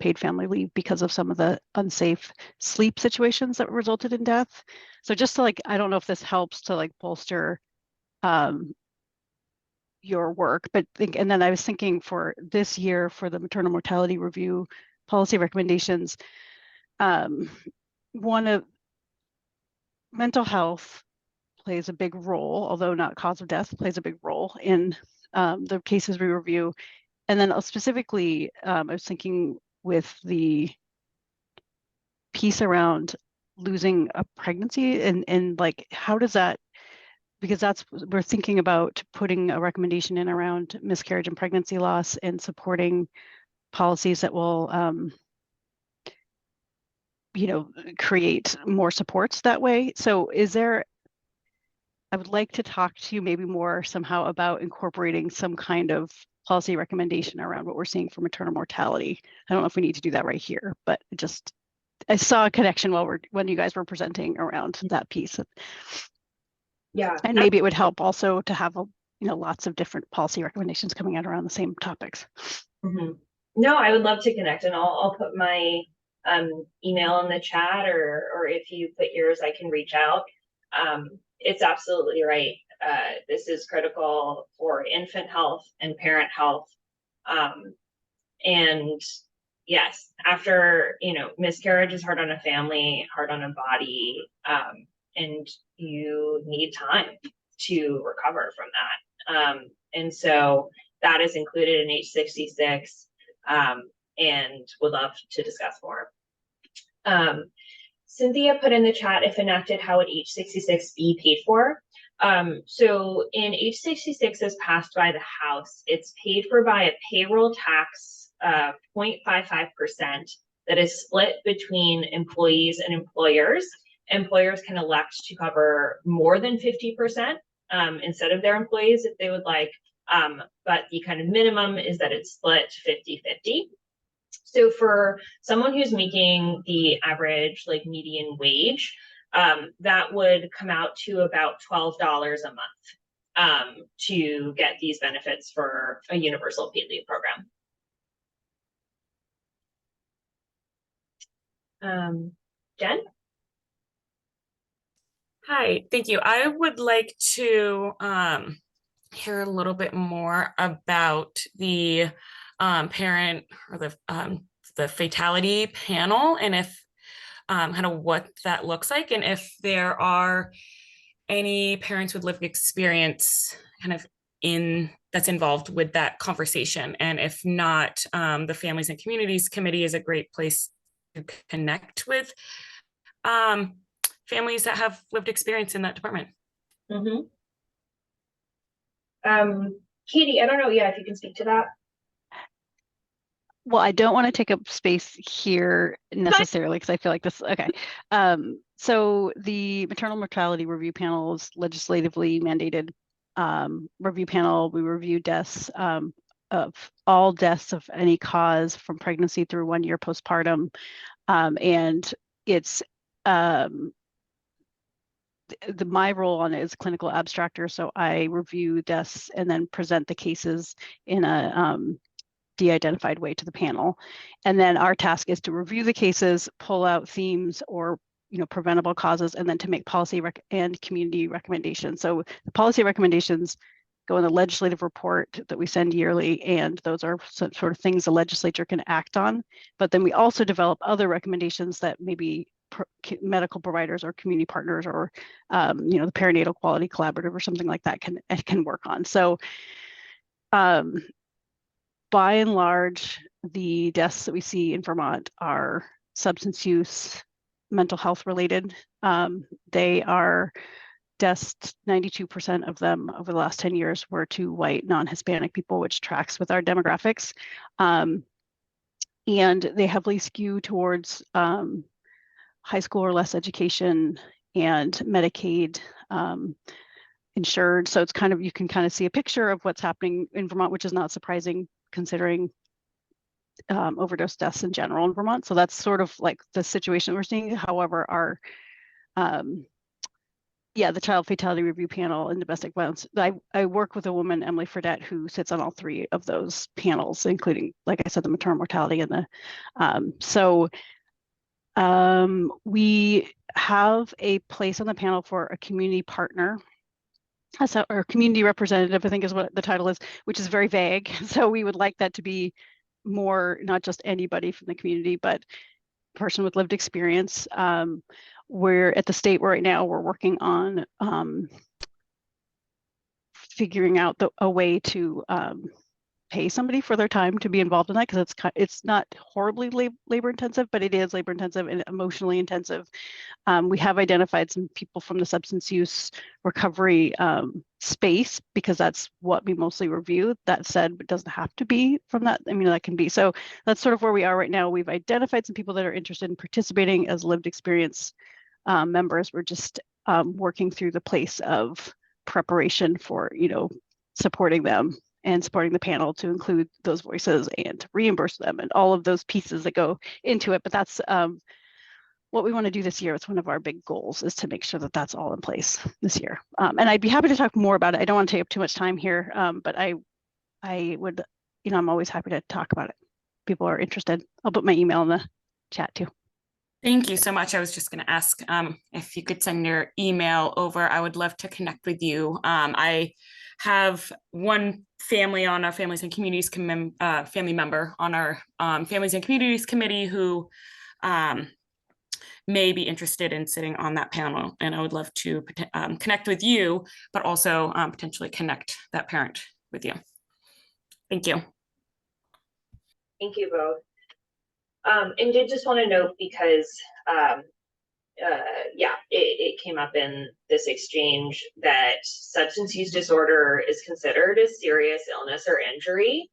paid family leave because of some of the unsafe sleep situations that resulted in death. So just to I don't know if this helps to bolster your work, but and then I was thinking for this year for the maternal mortality review policy recommendations, one of mental health plays a big role, although not cause of death, plays a big role in the cases we review. And then specifically, I was thinking with the piece around losing a pregnancy and how does that, because we're thinking about putting a recommendation in around miscarriage and pregnancy loss and supporting policies that will, create more supports that way. So I would like to talk to you maybe more somehow about incorporating some kind of policy recommendation around what we're seeing for maternal mortality. I don't know if we need to do that right here, but I saw a connection when you guys were presenting around that piece. Yeah. And maybe it would help also to have lots of different policy recommendations coming out around the same topics. Mm-hmm. No, I would love to connect, and I'll put my email in the chat, or if you put yours, I can reach out. It's absolutely right. This is critical for infant health and parent health. And yes, after, miscarriage is hard on a family, hard on a body, and you need time to recover from that. And so that is included in H66, and would love to discuss more. Cynthia put in the chat, if enacted, how would H66 be paid for? So in H66 as passed by the House, it's paid for by a payroll tax 0.55% that is split between employees and employers. Employers can elect to cover more than 50% instead of their employees if they would like, but the kind of minimum is that it's split 50-50. So for someone who's making the average like median wage, that would come out to about $12 a month to get these benefits for a universal paid leave program. Jen? Hi, thank you. I would like to hear a little bit more about the parent or the fatality panel, and if kind of what that looks like, and if there are any parents with lived experience kind of that's involved with that conversation, and if not, the Families and Communities Committee is a great place to connect with families that have lived experience in that department. Mm-hmm. Katie, I don't know, if you can speak to that. Well, I don't want to take up space here necessarily because I feel like this, okay. So the maternal mortality review panel is legislatively mandated review panel. We review deaths of all deaths of any cause from pregnancy through 1 year postpartum. And it's my role on it is clinical abstractor. So I review deaths and then present the cases in a de-identified way to the panel. And then our task is to review the cases, pull out themes or preventable causes, and then to make policy and community recommendations. So the policy recommendations go in the legislative report that we send yearly, and those are sort of things the legislature can act on. But then we also develop other recommendations that maybe medical providers or community partners or the perinatal quality collaborative or something like that can work on. So by and large, the deaths that we see in Vermont are substance use, mental health related. They are deaths, 92% of them over the last 10 years were to white, non-Hispanic people, which tracks with our demographics. And they heavily skew towards high school or less education and Medicaid insured. So it's kind of, you can kind of see a picture of what's happening in Vermont, which is not surprising considering overdose deaths in general in Vermont. So that's sort of like the situation we're seeing. However, our the child fatality review panel and domestic violence, I work with a woman, Emily Fredette, who sits on all three of those panels, including, like I said, the maternal mortality and the we have a place on the panel for a community partner. So, or community representative, I think is what the title is, which is very vague. So we would like that to be more, not just anybody from the community, but person with lived experience. We're at the state right now, we're working on figuring out a way to pay somebody for their time to be involved in that, because it's not horribly labor intensive, but it is labor intensive and emotionally intensive. We have identified some people from the substance use recovery space, because that's what we mostly review. That said, it doesn't have to be from that. I mean, that can be. So that's sort of where we are right now. We've identified some people that are interested in participating as lived experience members. We're just working through the place of preparation for, supporting them and supporting the panel to include those voices and to reimburse them and all of those pieces that go into it. But that's what we want to do this year. It's one of our big goals, is to make sure that that's all in place this year. And I'd be happy to talk more about it. I don't want to take up too much time here, but I would, I'm always happy to talk about it. People are interested. I'll put my email in the chat too. Thank you so much. I was just going to ask if you could send your email over. I would love to connect with you. I have one family on our Families and Communities family member on our Families and Communities Committee who may be interested in sitting on that panel, and I would love to connect with you, but also potentially connect that parent with you. Thank you. Thank you both. And did just want to note, because yeah, it came up in this exchange that substance use disorder is considered a serious illness or injury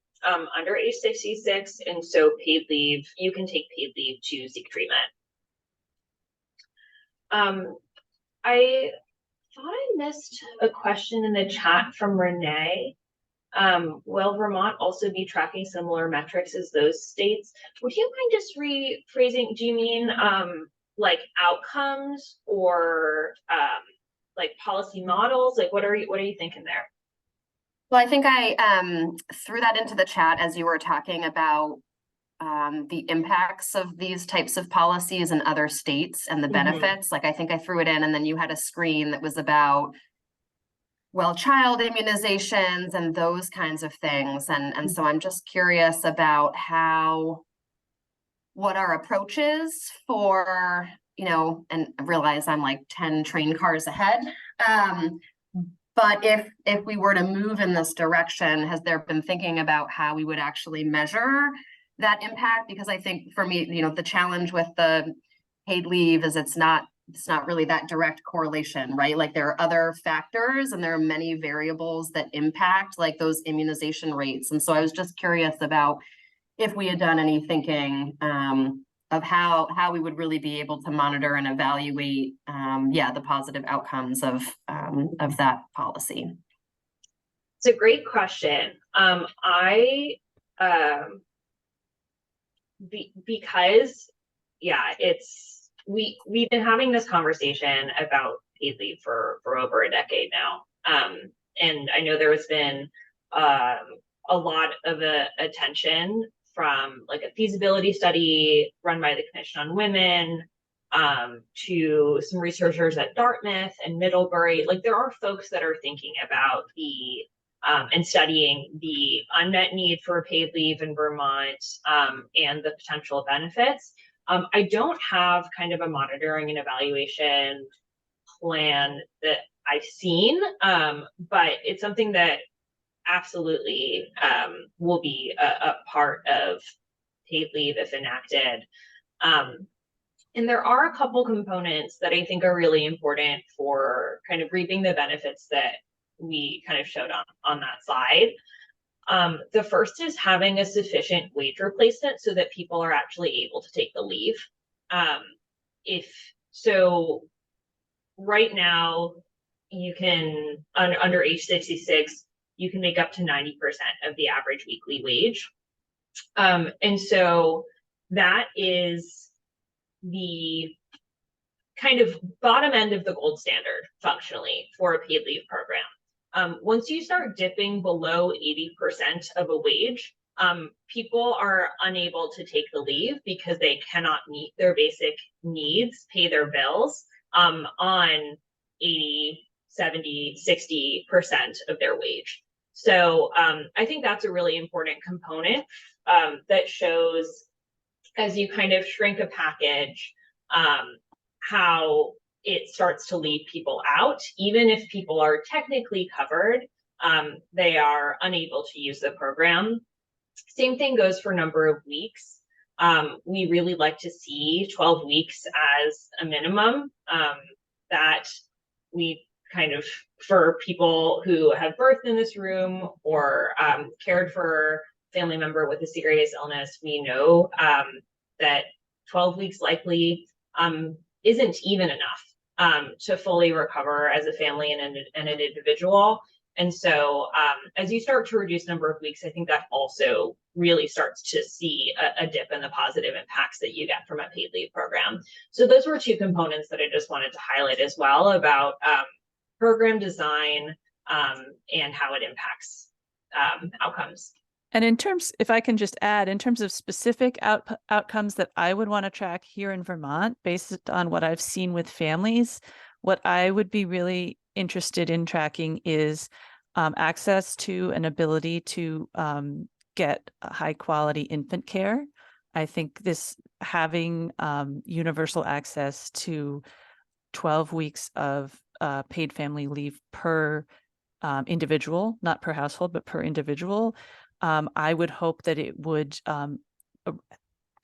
under age 66, and so paid leave, you can take paid leave to seek treatment. I thought I missed a question in the chat from Renee. Will Vermont also be tracking similar metrics as those states? Would you mind just rephrasing? Do you mean like outcomes or like policy models? Like what are you thinking there? Well, I think I threw that into the chat as you were talking about the impacts of these types of policies in other states and the benefits. Like I think I threw it in, and then you had a screen that was about child immunizations and those kinds of things. And so I'm just curious about what our approach is for, and I realize I'm like 10 train cars ahead. But if we were to move in this direction, has there been thinking about how we would actually measure that impact? Because I think for me, the challenge with the paid leave is it's not really that direct correlation, right? Like there are other factors and there are many variables that impact like those immunization rates. And so I was just curious about if we had done any thinking of how we would really be able to monitor and evaluate, the positive outcomes of that policy. It's a great question. Because we've been having this conversation about paid leave for over a decade now. And I know there has been a lot of attention from like a feasibility study run by the Commission on Women to some researchers at Dartmouth and Middlebury. Like there are folks that are thinking about and studying the unmet need for paid leave in Vermont and the potential benefits. I don't have kind of a monitoring and evaluation plan that I've seen, but it's something that absolutely will be a part of paid leave if enacted. And there are a couple components that I think are really important for kind of reaping the benefits that we kind of showed on that slide. The first is having a sufficient wage replacement so that people are actually able to take the leave. Right now, you can, under age 66, you can make up to 90% of the average weekly wage. And so that is the kind of bottom end of the gold standard functionally for a paid leave program. Once you start dipping below 80% of a wage, people are unable to take the leave because they cannot meet their basic needs, pay their bills on 80, 70, 60% of their wage. So I think that's a really important component that shows, as you kind of shrink a package, how it starts to leave people out. Even if people are technically covered, they are unable to use the program. Same thing goes for number of weeks. We really like to see 12 weeks as a minimum, that we kind of, for people who have birthed in this room or cared for a family member with a serious illness, we know that 12 weeks likely isn't even enough to fully recover as a family and an individual. And so as you start to reduce number of weeks, I think that also really starts to see a dip in the positive impacts that you get from a paid leave program. So those were two components that I just wanted to highlight as well about program design and how it impacts outcomes. And in terms, if I can just add, in terms of specific outcomes that I would want to track here in Vermont, based on what I've seen with families, what I would be really interested in tracking is access to an ability to get high quality infant care. I think this having universal access to 12 weeks of paid family leave per individual, not per household, but per individual. I would hope that it would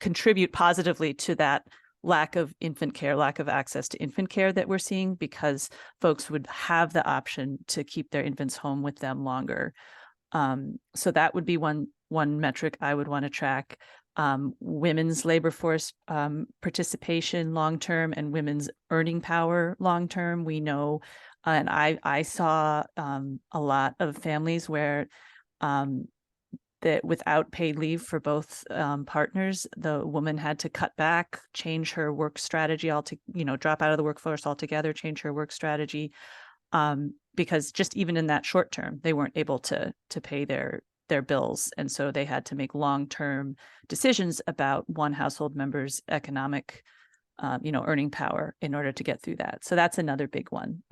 contribute positively to that lack of infant care, lack of access to infant care that we're seeing, because folks would have the option to keep their infants home with them longer. So that would be one metric I would want to track. Women's labor force participation long-term and women's earning power long-term. We know, and I saw a lot of families where that without paid leave for both partners, the woman had to cut back, change her work strategy drop out of the workforce altogether, change her work strategy, because just even in that short term, they weren't able to pay their bills, and so they had to make long-term decisions about one household member's economic earning power in order to get through that. So that's another big one.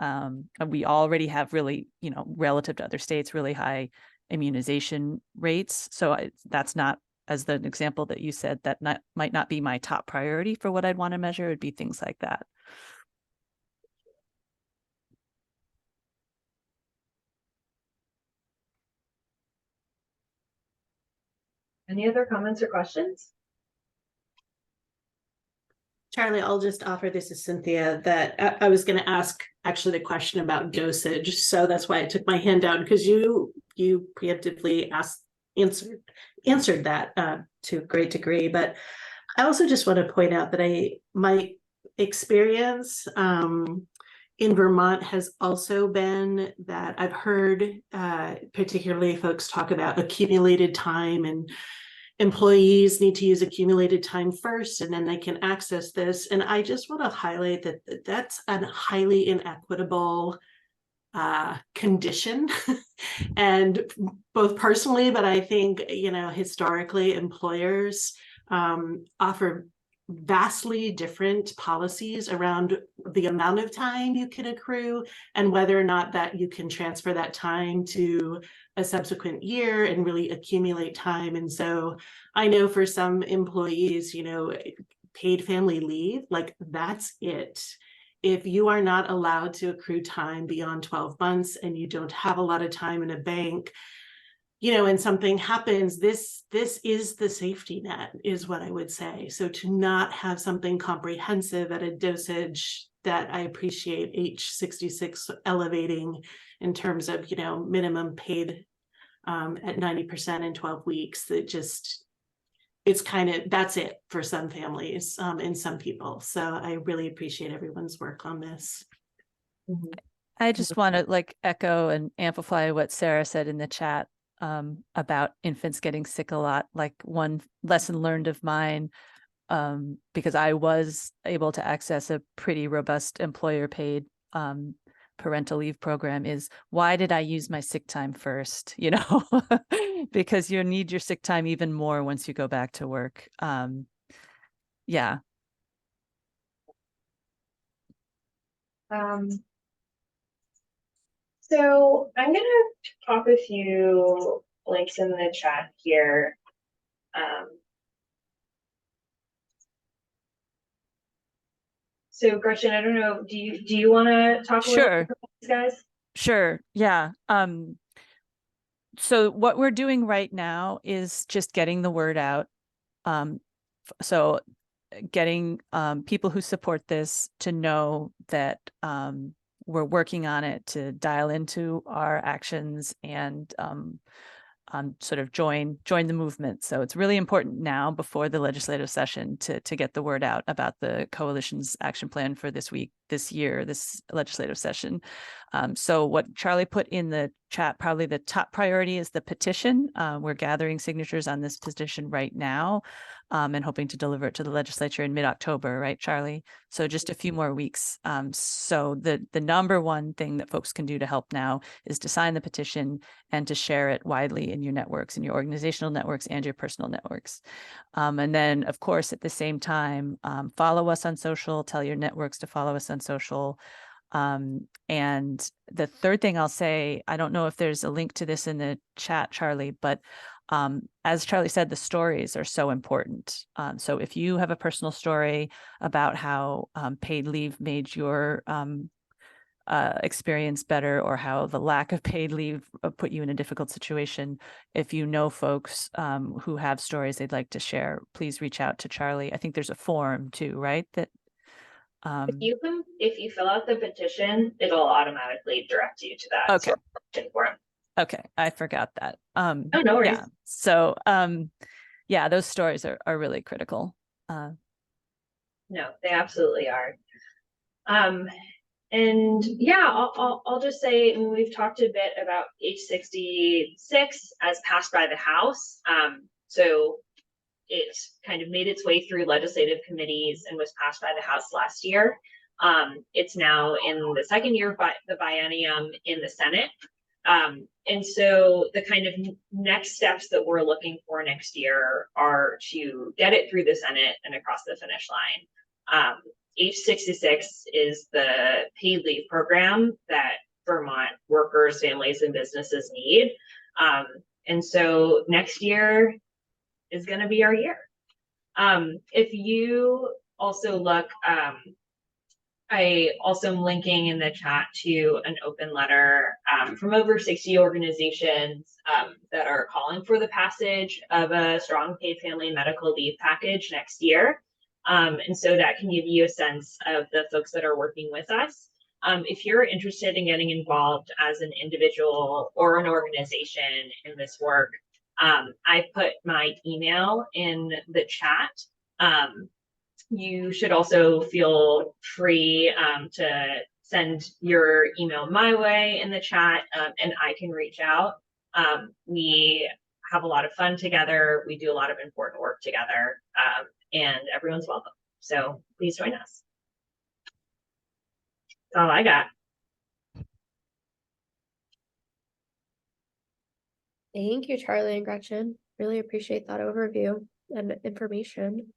We already have really, relative to other states, really high immunization rates. So that's not, as the example that you said, that might not be my top priority for what I'd want to measure. It'd be things like that. Any other comments or questions? Charlie, I'll just offer, this is Cynthia, that I was going to ask actually the question about dosage. So that's why I took my hand down, because you preemptively answered that to a great degree. But I also just want to point out that my experience in Vermont has also been that I've heard particularly folks talk about accumulated time, and employees need to use accumulated time first, and then they can access this. And I just want to highlight that that's a highly inequitable condition. And both personally, but I think, historically, employers offer vastly different policies around the amount of time you can accrue and whether or not that you can transfer that time to a subsequent year and really accumulate time. And so I know for some employees, paid family leave, like that's it. If you are not allowed to accrue time beyond 12 months and you don't have a lot of time in a bank, and something happens, this is the safety net, is what I would say. So to not have something comprehensive at a dosage that I appreciate H66 elevating in terms of, minimum paid at 90% in 12 weeks, it's that's it for some families and some people. So I really appreciate everyone's work on this. I just want to echo and amplify what Sarah said in the chat about infants getting sick a lot. Like one lesson learned of mine, because I was able to access a pretty robust employer paid parental leave program, is why did I use my sick time first? Because you need your sick time even more once you go back to work. Yeah. So I'm gonna pop a few links in the chat here. So Gretchen, I don't know, do you want to talk a little bit about these guys? Sure. Yeah. So what we're doing right now is just getting the word out. So getting people who support this to know that we're working on it, to dial into our actions and sort of join the movement. So it's really important now, before the legislative session, to get the word out about the coalition's action plan for this legislative session. So what Charlie put in the chat, probably the top priority is the petition. We're gathering signatures on this petition right now, and hoping to deliver it to the legislature in mid-October, right, Charlie? So just a few more weeks. So the number one thing that folks can do to help now is to sign the petition and to share it widely in your networks, in your organizational networks and your personal networks. And then, of course, at the same time, follow us on social, tell your networks to follow us on social. And the third thing I'll say, I don't know if there's a link to this in the chat, Charlie, but as Charlie said, the stories are so important. So if you have a personal story about how paid leave made your experience better, or how the lack of paid leave put you in a difficult situation. If you know folks who have stories they'd like to share, please reach out to Charlie. I think there's a form too, right? That if you fill out the petition, it'll automatically direct you to that okay. form. Okay, I forgot that. Oh, no worries. Yeah. So yeah, those stories are really critical. No, they absolutely are. And yeah, I'll just say, and we've talked a bit about H66 as passed by the House. So it kind of made its way through legislative committees and was passed by the House last year. It's now in the second year of the biennium in the Senate. And so the kind of next steps that we're looking for next year are to get it through the Senate and across the finish line. H66 is the paid leave program that Vermont workers, families, and businesses need. And so next year is going to be our year. If you also look, I also am linking in the chat to an open letter from over 60 organizations that are calling for the passage of a strong paid family medical leave package next year. And so that can give you a sense of the folks that are working with us. If you're interested in getting involved as an individual or an organization in this work, I put my email in the chat. You should also feel free to send your email my way in the chat, and I can reach out. We have a lot of fun together. We do a lot of important work together, and everyone's welcome. So please join us. That's all I got. Thank you, Charlie and Gretchen. Really appreciate that overview and information.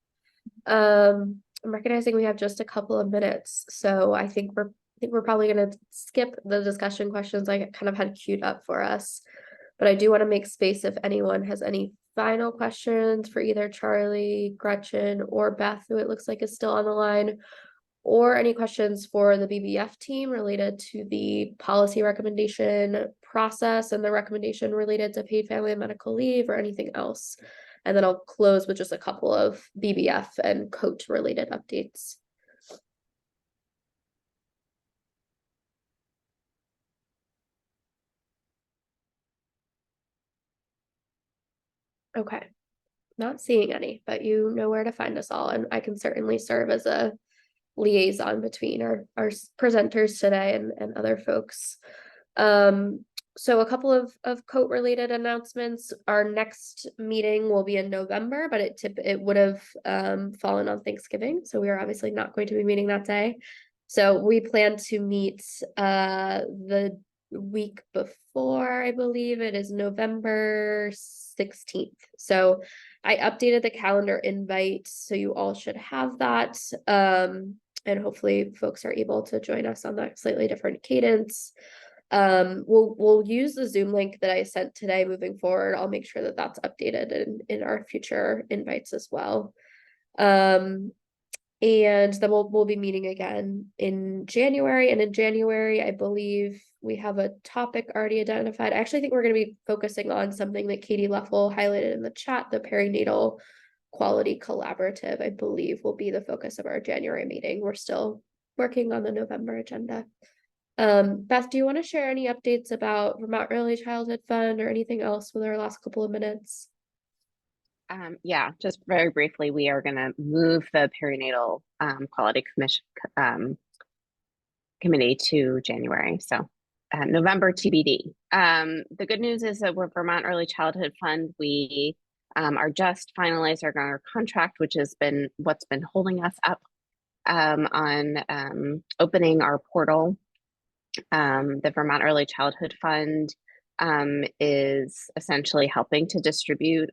I'm recognizing we have just a couple of minutes, so I think we're probably gonna skip the discussion questions I kind of had queued up for us. But I do want to make space if anyone has any final questions for either Charlie, Gretchen, or Beth, who it looks like is still on the line, or any questions for the BBF team related to the policy recommendation process and the recommendation related to paid family and medical leave, or anything else. And then I'll close with just a couple of BBF and COAT related updates. Okay, not seeing any, but you know where to find us all, and I can certainly serve as a liaison between our presenters today and other folks. So a couple of COAT related announcements. Our next meeting will be in November, but it would have fallen on Thanksgiving, so we are obviously not going to be meeting that day. So we plan to meet the week before, I believe it is November 16th. So I updated the calendar invite, so you all should have that. And hopefully folks are able to join us on that slightly different cadence. We'll use the Zoom link that I sent today moving forward. I'll make sure that that's updated in our future invites as well. And then we'll be meeting again in January. And in January, I believe we have a topic already identified. I actually think we're going to be focusing on something that Katie Leffel highlighted in the chat, the perinatal quality collaborative, I believe will be the focus of our January meeting. We're still working on the November agenda. Beth, do you want to share any updates about Vermont Early Childhood Fund or anything else with our last couple of minutes? Yeah, just very briefly, we are going to move the perinatal quality committee to January. So November TBD. The good news is that with Vermont Early Childhood Fund, we are just finalizing our contract, which has been what's been holding us up on opening our portal. The Vermont Early Childhood Fund is essentially helping to distribute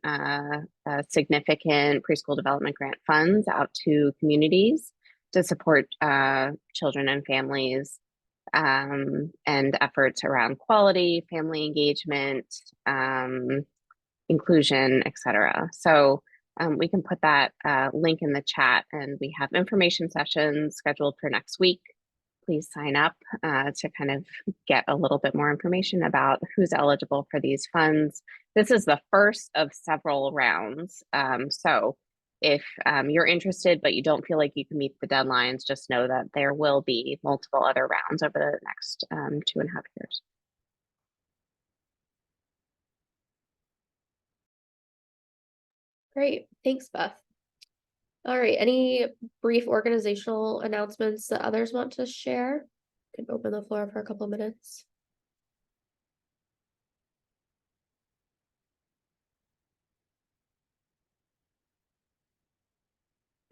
significant preschool development grant funds out to communities to support children and families and efforts around quality, family engagement, inclusion, etc. So we can put that link in the chat, and we have information sessions scheduled for next week. please sign up to kind of get a little bit more information about who's eligible for these funds. This is the first of several rounds. So if you're interested, but you don't feel like you can meet the deadlines, just know that there will be multiple other rounds over the next 2.5 years. Great, thanks, Beth. All right, any brief organizational announcements that others want to share? Can open the floor for a couple minutes.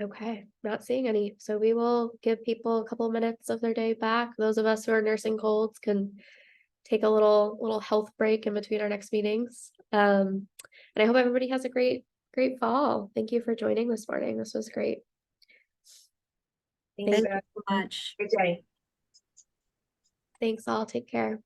Okay, not seeing any. So we will give people a couple minutes of their day back. Those of us who are nursing colds can take a little health break in between our next meetings. And I hope everybody has a great fall. Thank you for joining this morning. This was great. Thank you so much. Good day. Thanks all. Take care.